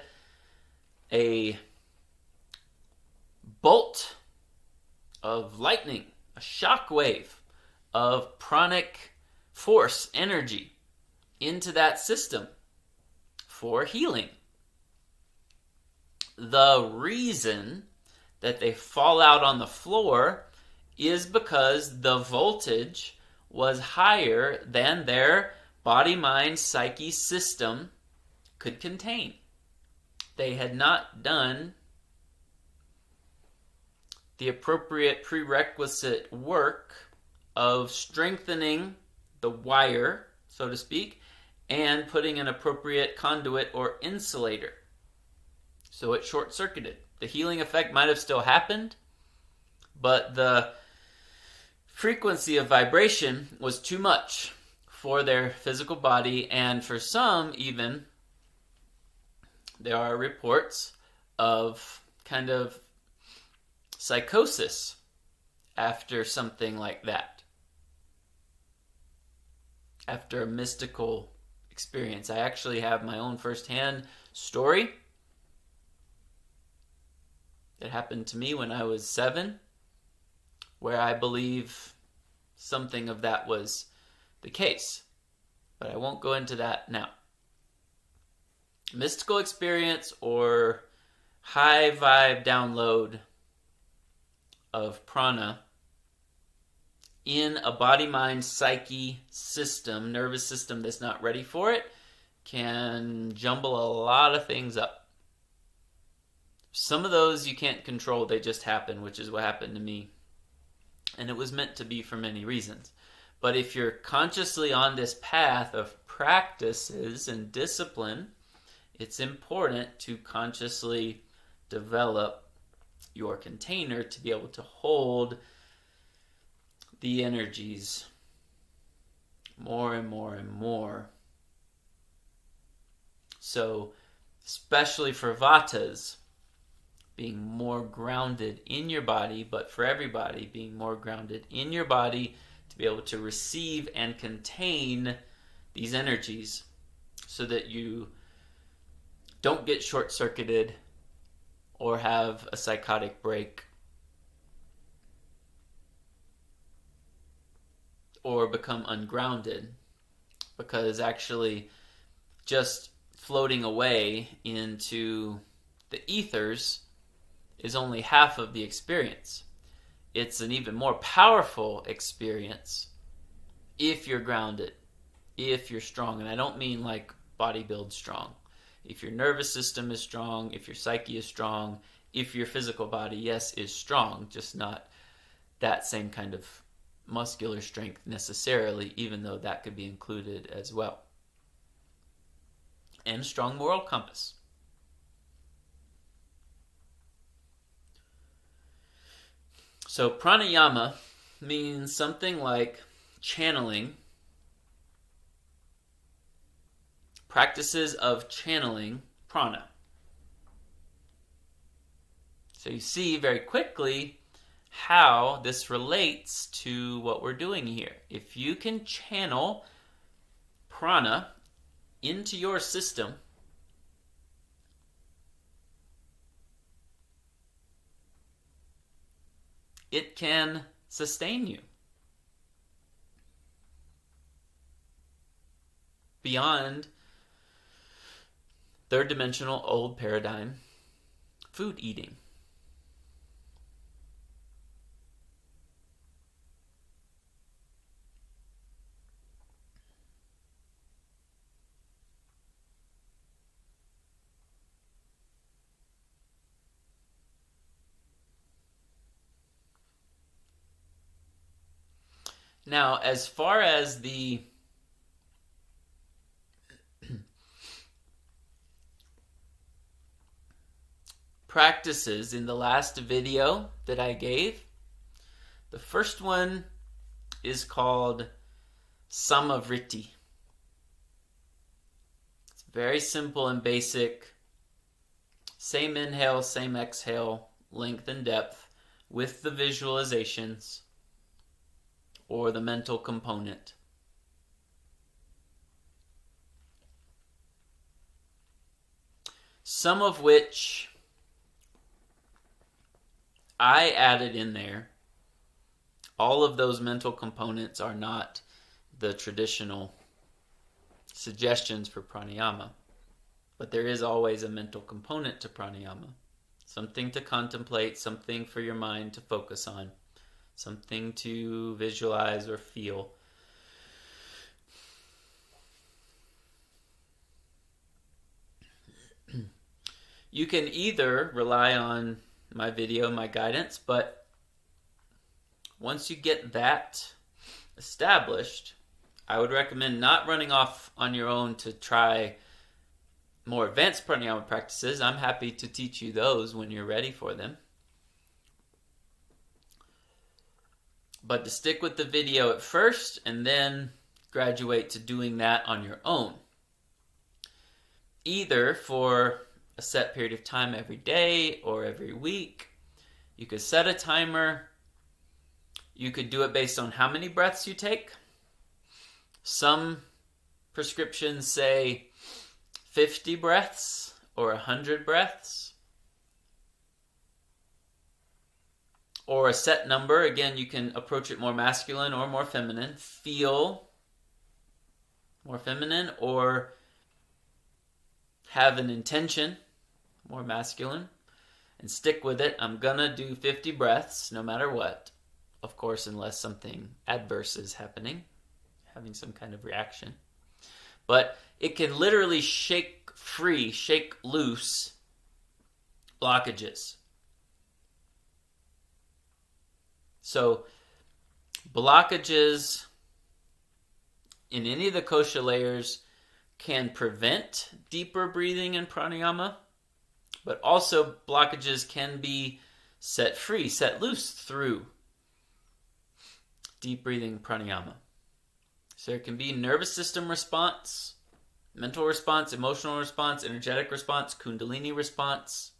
a bolt of lightning, a shock wave of pranic force, energy into that system for healing. The reason that they fall out on the floor is because the voltage was higher than their body, mind, psyche system could contain. They had not done the appropriate prerequisite work of strengthening the wire, so to speak, and putting an appropriate conduit or insulator. So it short-circuited. The healing effect might have still happened, but the frequency of vibration was too much for their physical body, and for some even, there are reports of kind of psychosis after something like that. After a mystical experience. I actually have my own firsthand story that happened to me when I was 7, where I believe something of that was the case. But I won't go into that now. Mystical experience or high vibe download of prana in a body, mind, psyche system, nervous system that's not ready for it, can jumble a lot of things up. Some of those you can't control, they just happen, which is what happened to me. And it was meant to be for many reasons. But if you're consciously on this path of practices and discipline, it's important to consciously develop your container to be able to hold the energies more and more and more. So, especially for vatas, being more grounded in your body, but for everybody, being more grounded in your body to be able to receive and contain these energies so that you don't get short-circuited or have a psychotic break or become ungrounded, because actually just floating away into the ethers is only half of the experience. It's an even more powerful experience if you're grounded, if you're strong. And I don't mean like bodybuild strong. If your nervous system is strong, if your psyche is strong, if your physical body, yes, is strong, just not that same kind of muscular strength necessarily, even though that could be included as well. And strong moral compass. So pranayama means something like channeling, practices of channeling prana. So you see very quickly how this relates to what we're doing here. If you can channel prana into your system, it can sustain you beyond third dimensional old paradigm food eating. Now, as far as the practices in the last video that I gave, the first one is called Samavriti. It's very simple and basic. Same inhale, same exhale, length and depth with the visualizations. or the mental component. Some of which I added in there. All of those mental components are not the traditional suggestions for pranayama, but there is always a mental component to pranayama. Something to contemplate, something for your mind to focus on, something to visualize or feel. You can either rely on my video, my guidance, but once you get that established, I would recommend not running off on your own to try more advanced pranayama practices. I'm happy to teach you those when you're ready for them. But to stick with the video at first and then graduate to doing that on your own. Either for a set period of time every day or every week. You could set a timer. You could do it based on how many breaths you take. Some prescriptions say 50 breaths or 100 breaths. Or a set number. Again, you can approach it more masculine or more feminine. Feel more feminine, or have an intention, more masculine, and stick with it. I'm gonna do 50 breaths no matter what. Of course, unless something adverse is happening, having some kind of reaction. But it can literally shake free, shake loose blockages. So blockages in any of the kosha layers can prevent deeper breathing in pranayama, but also blockages can be set free, set loose through deep breathing pranayama. So there can be nervous system response, mental response, emotional response, energetic response, kundalini response,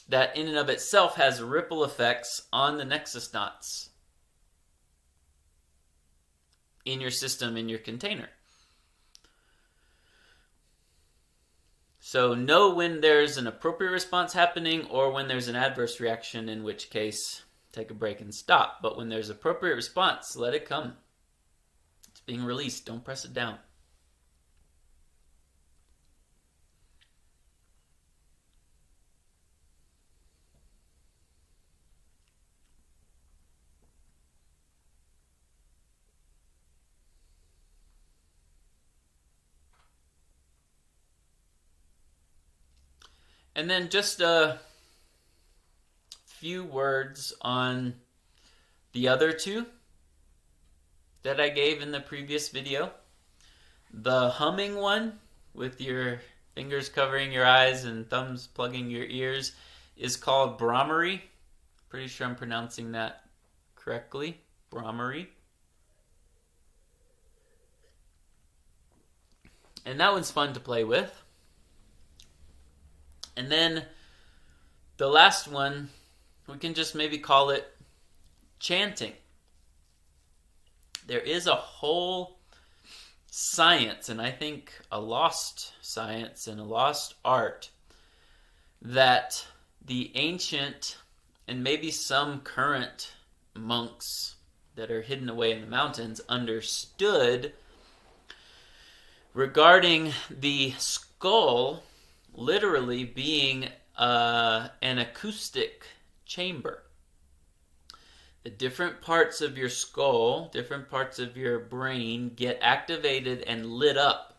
that in and of itself has ripple effects on the nexus knots in your system, in your container. So know when there's an appropriate response happening or when there's an adverse reaction, in which case take a break and stop. But when there's appropriate response, let it come. It's being released. Don't press it down. And then just a few words on the other two that I gave in the previous video. The humming one, with your fingers covering your eyes and thumbs plugging your ears, is called Brahmari. Pretty sure I'm pronouncing that correctly. Brahmari. And that one's fun to play with. And then the last one, we can just maybe call it chanting. There is a whole science, and I think a lost science and a lost art, that the ancient and maybe some current monks that are hidden away in the mountains understood regarding the skull literally being an acoustic chamber. The different parts of your skull, different parts of your brain get activated and lit up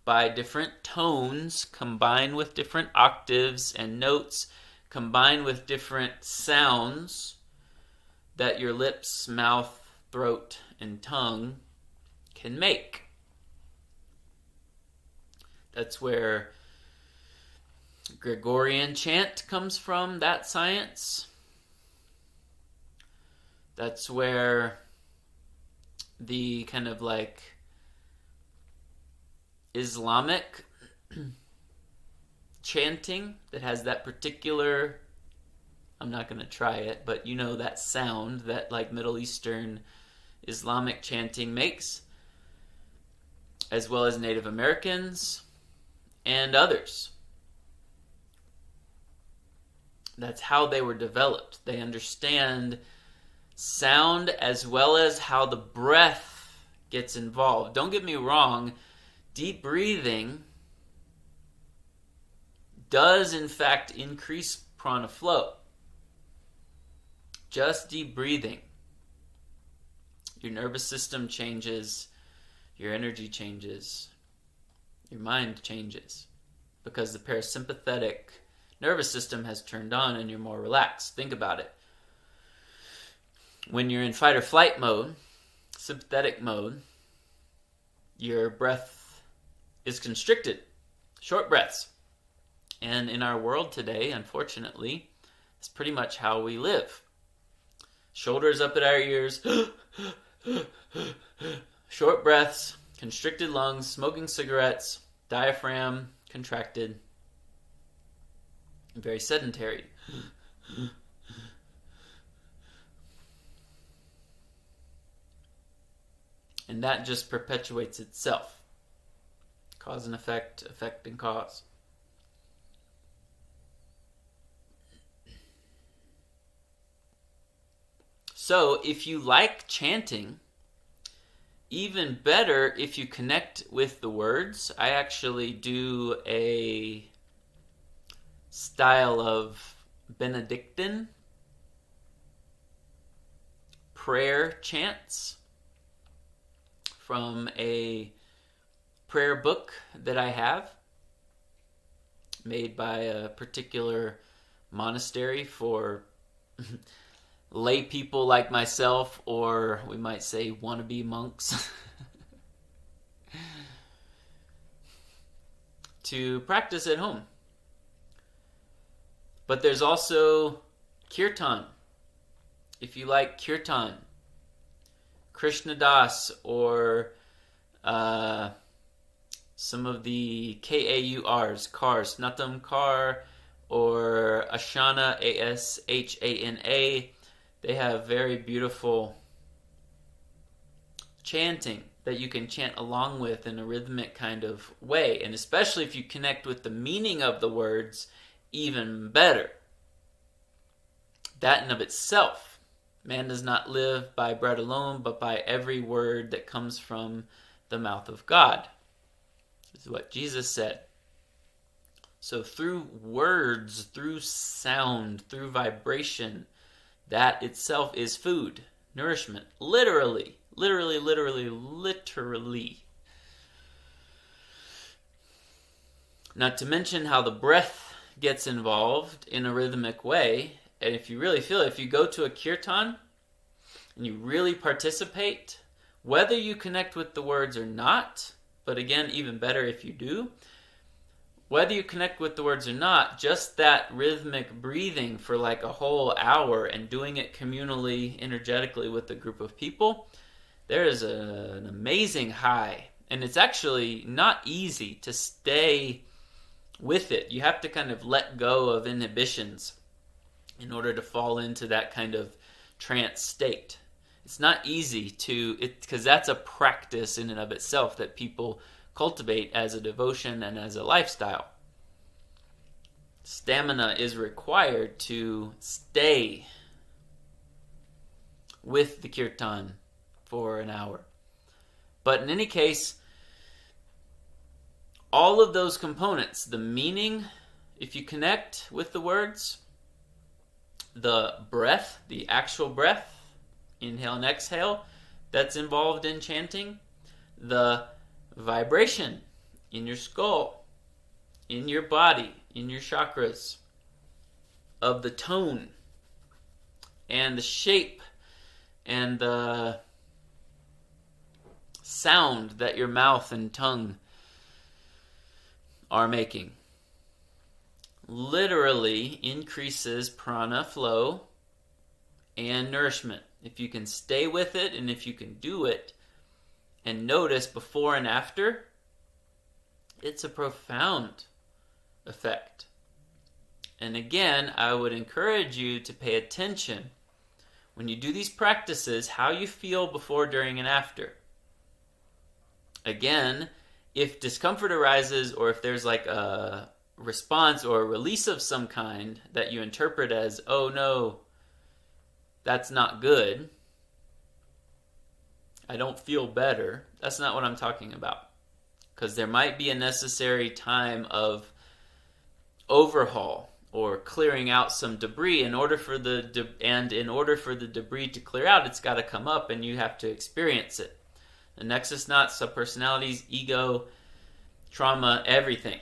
by different tones combined with different octaves and notes combined with different sounds that your lips, mouth, throat, and tongue can make. That's where Gregorian chant comes from, that science. That's where the kind of like Islamic chanting that has that particular I'm not going to try it, but you know that sound that like Middle Eastern Islamic chanting makes, as well as Native Americans and others. That's how they were developed. They understand sound as well as how the breath gets involved. Don't get me wrong, deep breathing does in fact increase prana flow. Just deep breathing. Your nervous system changes, your energy changes, your mind changes, because the parasympathetic nervous system has turned on and you're more relaxed. Think about it. When you're in fight or flight mode, sympathetic mode, your breath is constricted, short breaths. And in our world today, unfortunately, it's pretty much how we live. Shoulders up at our ears, short breaths, constricted lungs, smoking cigarettes, diaphragm contracted, very sedentary. And that just perpetuates itself. Cause and effect, effect and cause. So if you like chanting, even better if you connect with the words. I actually do a style of Benedictine prayer chants from a prayer book that I have made by a particular monastery for lay people like myself, or we might say wannabe monks, to practice at home. But there's also kirtan. If you like kirtan, Krishna Das, or some of the KAURs, Kars, Natam Kar, or Ashana, Ashana, they have very beautiful chanting that you can chant along with in a rhythmic kind of way. And especially if you connect with the meaning of the words, even better. That in of itself. Man does not live by bread alone, but by every word that comes from the mouth of God. This is what Jesus said. So through words, through sound, through vibration, that itself is food, nourishment. Literally. Not to mention how the breath gets involved in a rhythmic way. And if you really feel it, if you go to a kirtan and you really participate, whether you connect with the words or not, but again, even better if you do, whether you connect with the words or not, just that rhythmic breathing for like a whole hour and doing it communally, energetically with a group of people, there is an amazing high. And it's actually not easy to stay with it. You have to kind of let go of inhibitions in order to fall into that kind of trance state. It's not easy to, because that's a practice in and of itself that people cultivate as a devotion and as a lifestyle. Stamina is required to stay with the kirtan for an hour. But in any case, all of those components, the meaning, if you connect with the words, the breath, the actual breath, inhale and exhale, that's involved in chanting, the vibration in your skull, in your body, in your chakras, of the tone and the shape and the sound that your mouth and tongue are making, literally increases prana flow and nourishment. If you can stay with it and if you can do it and notice before and after, it's a profound effect. And again, I would encourage you to pay attention when you do these practices, how you feel before, during, and after. Again, if discomfort arises or if there's like a response or a release of some kind that you interpret as, oh no, that's not good, I don't feel better, that's not what I'm talking about. Because there might be a necessary time of overhaul or clearing out some debris. In order for the debris to clear out, it's got to come up and you have to experience it. The nexus knots, subpersonalities, ego, trauma, everything.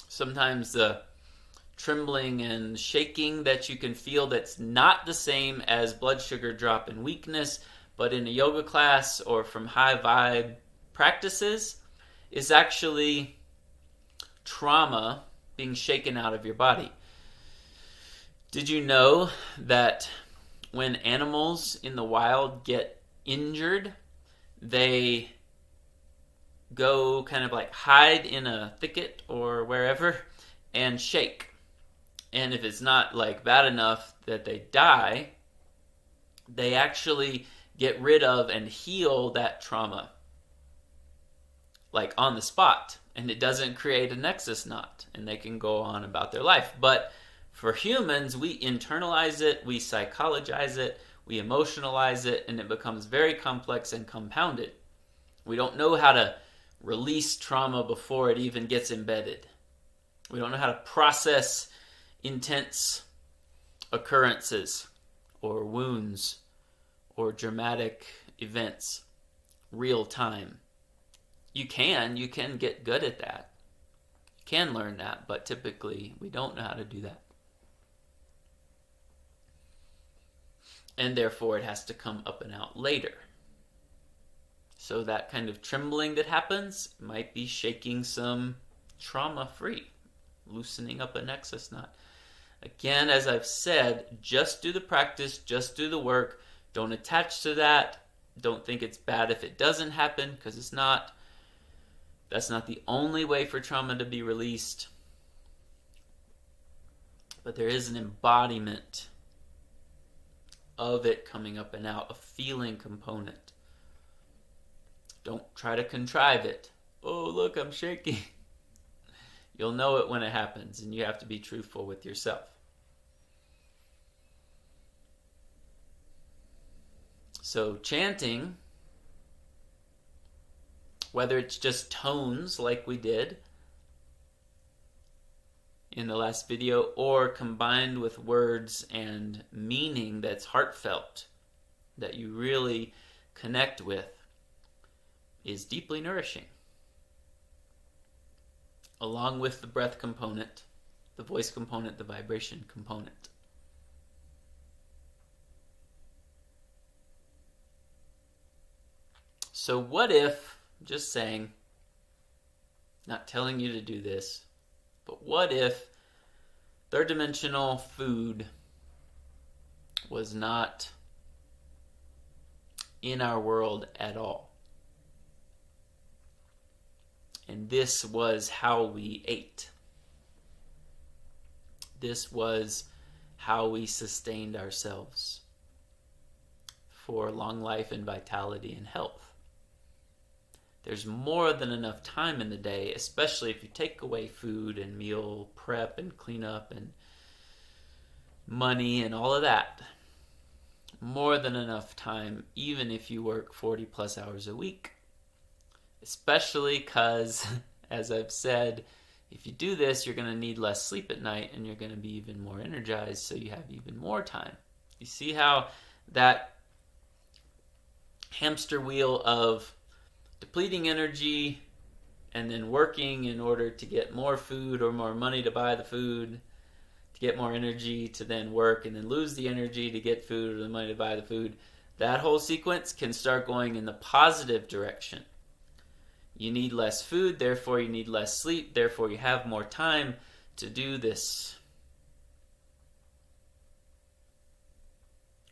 Sometimes the trembling and shaking that you can feel that's not the same as blood sugar drop and weakness, but in a yoga class or from high vibe practices is actually trauma being shaken out of your body. Did you know that when animals in the wild get injured, they go kind of like hide in a thicket or wherever and shake? And if it's not like bad enough that they die, they actually get rid of and heal that trauma like on the spot, and it doesn't create a nexus knot, and they can go on about their life. But for humans, we internalize it, we psychologize it, we emotionalize it, and it becomes very complex and compounded. We don't know how to release trauma before it even gets embedded. We don't know how to process intense occurrences or wounds or dramatic events real time. You can get good at that. You can learn that, but typically we don't know how to do that. And therefore it has to come up and out later. So that kind of trembling that happens might be shaking some trauma free, loosening up a nexus knot. Again, as I've said, just do the practice, just do the work. Don't attach to that. Don't think it's bad if it doesn't happen, because it's not. That's not the only way for trauma to be released. But there is an embodiment of it coming up and out, a feeling component. Don't try to contrive it. Oh, look, I'm shaking. You'll know it when it happens, and you have to be truthful with yourself. So chanting, whether it's just tones like we did in the last video, or combined with words and meaning that's heartfelt, that you really connect with, is deeply nourishing. Along with the breath component, the voice component, the vibration component. So what if, just saying, not telling you to do this, but what if third dimensional food was not in our world at all? And this was how we ate. This was how we sustained ourselves for long life and vitality and health. There's more than enough time in the day, especially if you take away food and meal prep and cleanup and money and all of that. More than enough time, even if you work 40 plus hours a week. Especially because, as I've said, if you do this, you're going to need less sleep at night and you're going to be even more energized, so you have even more time. You see how that hamster wheel of depleting energy and then working in order to get more food or more money to buy the food, to get more energy to then work and then lose the energy to get food or the money to buy the food, that whole sequence can start going in the positive direction. You need less food, therefore you need less sleep, therefore you have more time to do this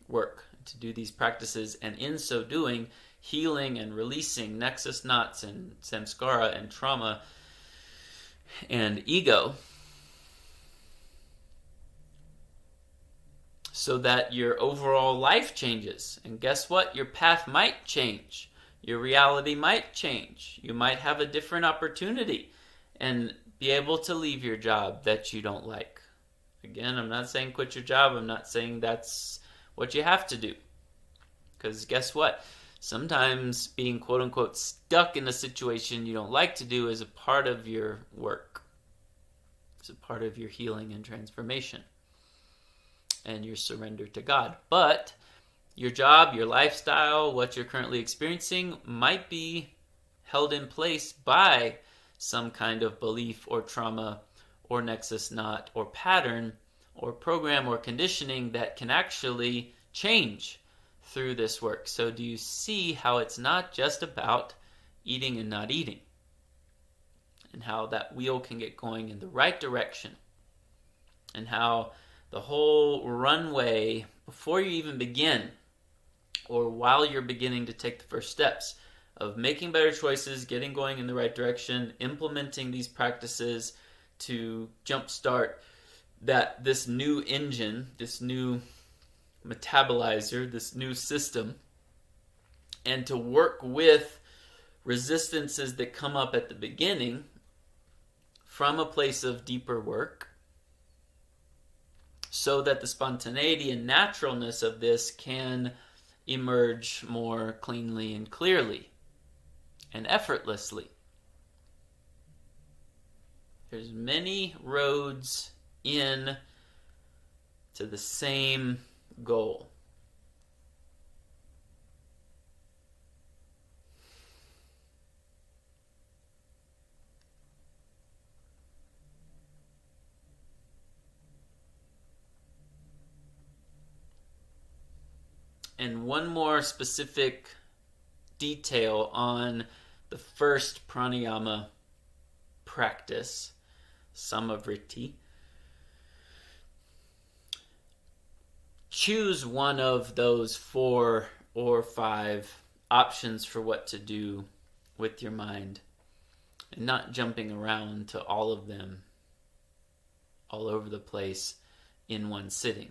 work, to do these practices, and in so doing, healing and releasing nexus knots and samskara and trauma and ego, so that your overall life changes. And guess what? Your path might change. Your reality might change. You might have a different opportunity and be able to leave your job that you don't like. Again, I'm not saying quit your job. I'm not saying that's what you have to do. Because guess what? Sometimes being quote unquote stuck in a situation you don't like to do is a part of your work. It's a part of your healing and transformation and your surrender to God. But your job, your lifestyle, what you're currently experiencing might be held in place by some kind of belief or trauma or nexus knot or pattern or program or conditioning that can actually change through this work. So do you see how it's not just about eating and not eating, and how that wheel can get going in the right direction, and how the whole runway before you even begin, or while you're beginning to take the first steps of making better choices, getting going in the right direction, implementing these practices to jumpstart this new engine, this new metabolizer, this new system, and to work with resistances that come up at the beginning from a place of deeper work, so that the spontaneity and naturalness of this can emerge more cleanly and clearly and effortlessly. There's many roads in to the same goal. And one more specific detail on the first pranayama practice, samavriti. Choose one of those 4 or 5 options for what to do with your mind, and not jumping around to all of them all over the place in one sitting.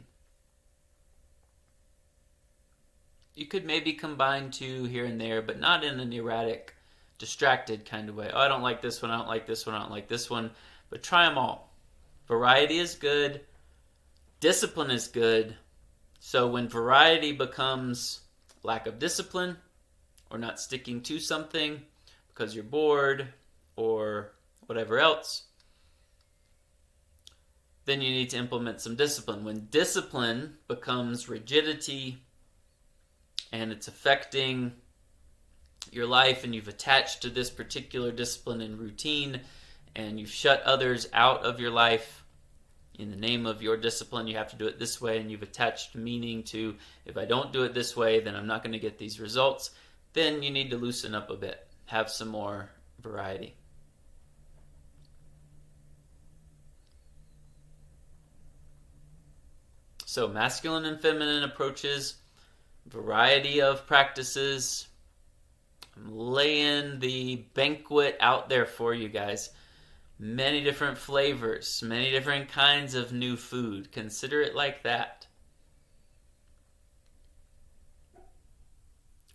You could maybe combine 2 here and there, but not in an erratic, distracted kind of way. Oh, I don't like this one, I don't like this one, I don't like this one. But try them all. Variety is good. Discipline is good. So when variety becomes lack of discipline, or not sticking to something because you're bored or whatever else, then you need to implement some discipline. When discipline becomes rigidity and it's affecting your life, and you've attached to this particular discipline and routine, and you've shut others out of your life in the name of your discipline, you have to do it this way, and you've attached meaning to, if I don't do it this way, then I'm not going to get these results, then you need to loosen up a bit. Have some more variety. So masculine and feminine approaches, variety of practices. I'm laying the banquet out there for you guys. Many different flavors, many different kinds of new food. Consider it like that.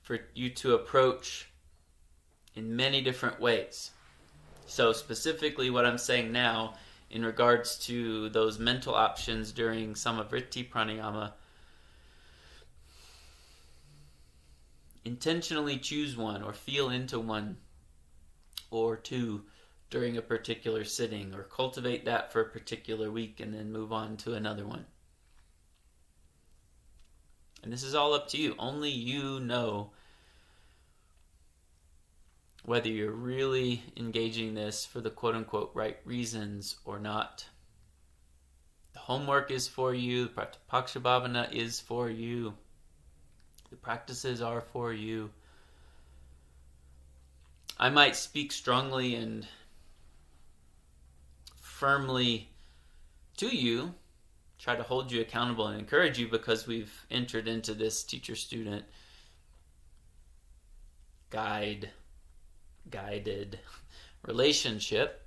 For you to approach in many different ways. So specifically what I'm saying now in regards to those mental options during samavriti pranayama, intentionally choose one or feel into one or 2 during a particular sitting, or cultivate that for a particular week and then move on to another one. And this is all up to you. Only you know whether you're really engaging this for the quote-unquote right reasons or not. The homework is for you. The Pratyapaksha Bhavana is for you. The practices are for you. I might speak strongly and firmly to you, try to hold you accountable and encourage you, because we've entered into this teacher-student guided relationship.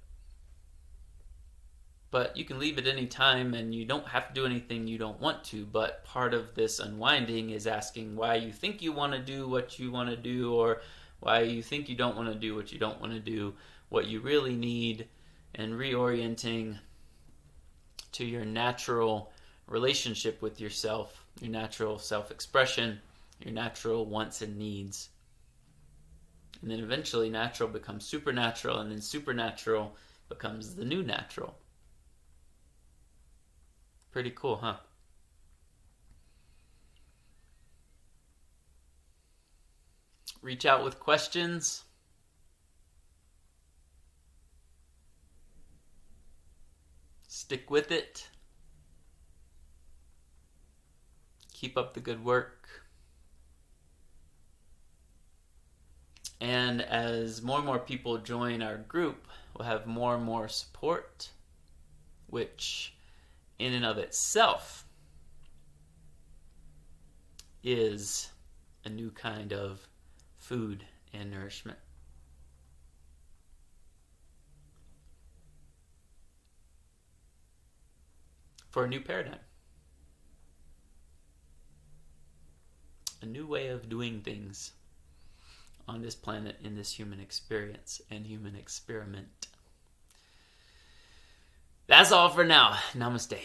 But you can leave at any time, and you don't have to do anything you don't want to. But part of this unwinding is asking why you think you want to do what you want to do, or why you think you don't want to do what you don't want to do, what you really need, and reorienting to your natural relationship with yourself, your natural self-expression, your natural wants and needs. And then eventually natural becomes supernatural, and then supernatural becomes the new natural. Pretty cool, huh? Reach out with questions. Stick with it. Keep up the good work. And as more and more people join our group, we'll have more and more support, which in and of itself is a new kind of food and nourishment. For a new paradigm. A new way of doing things on this planet, in this human experience and human experiment. That's all for now. Namaste.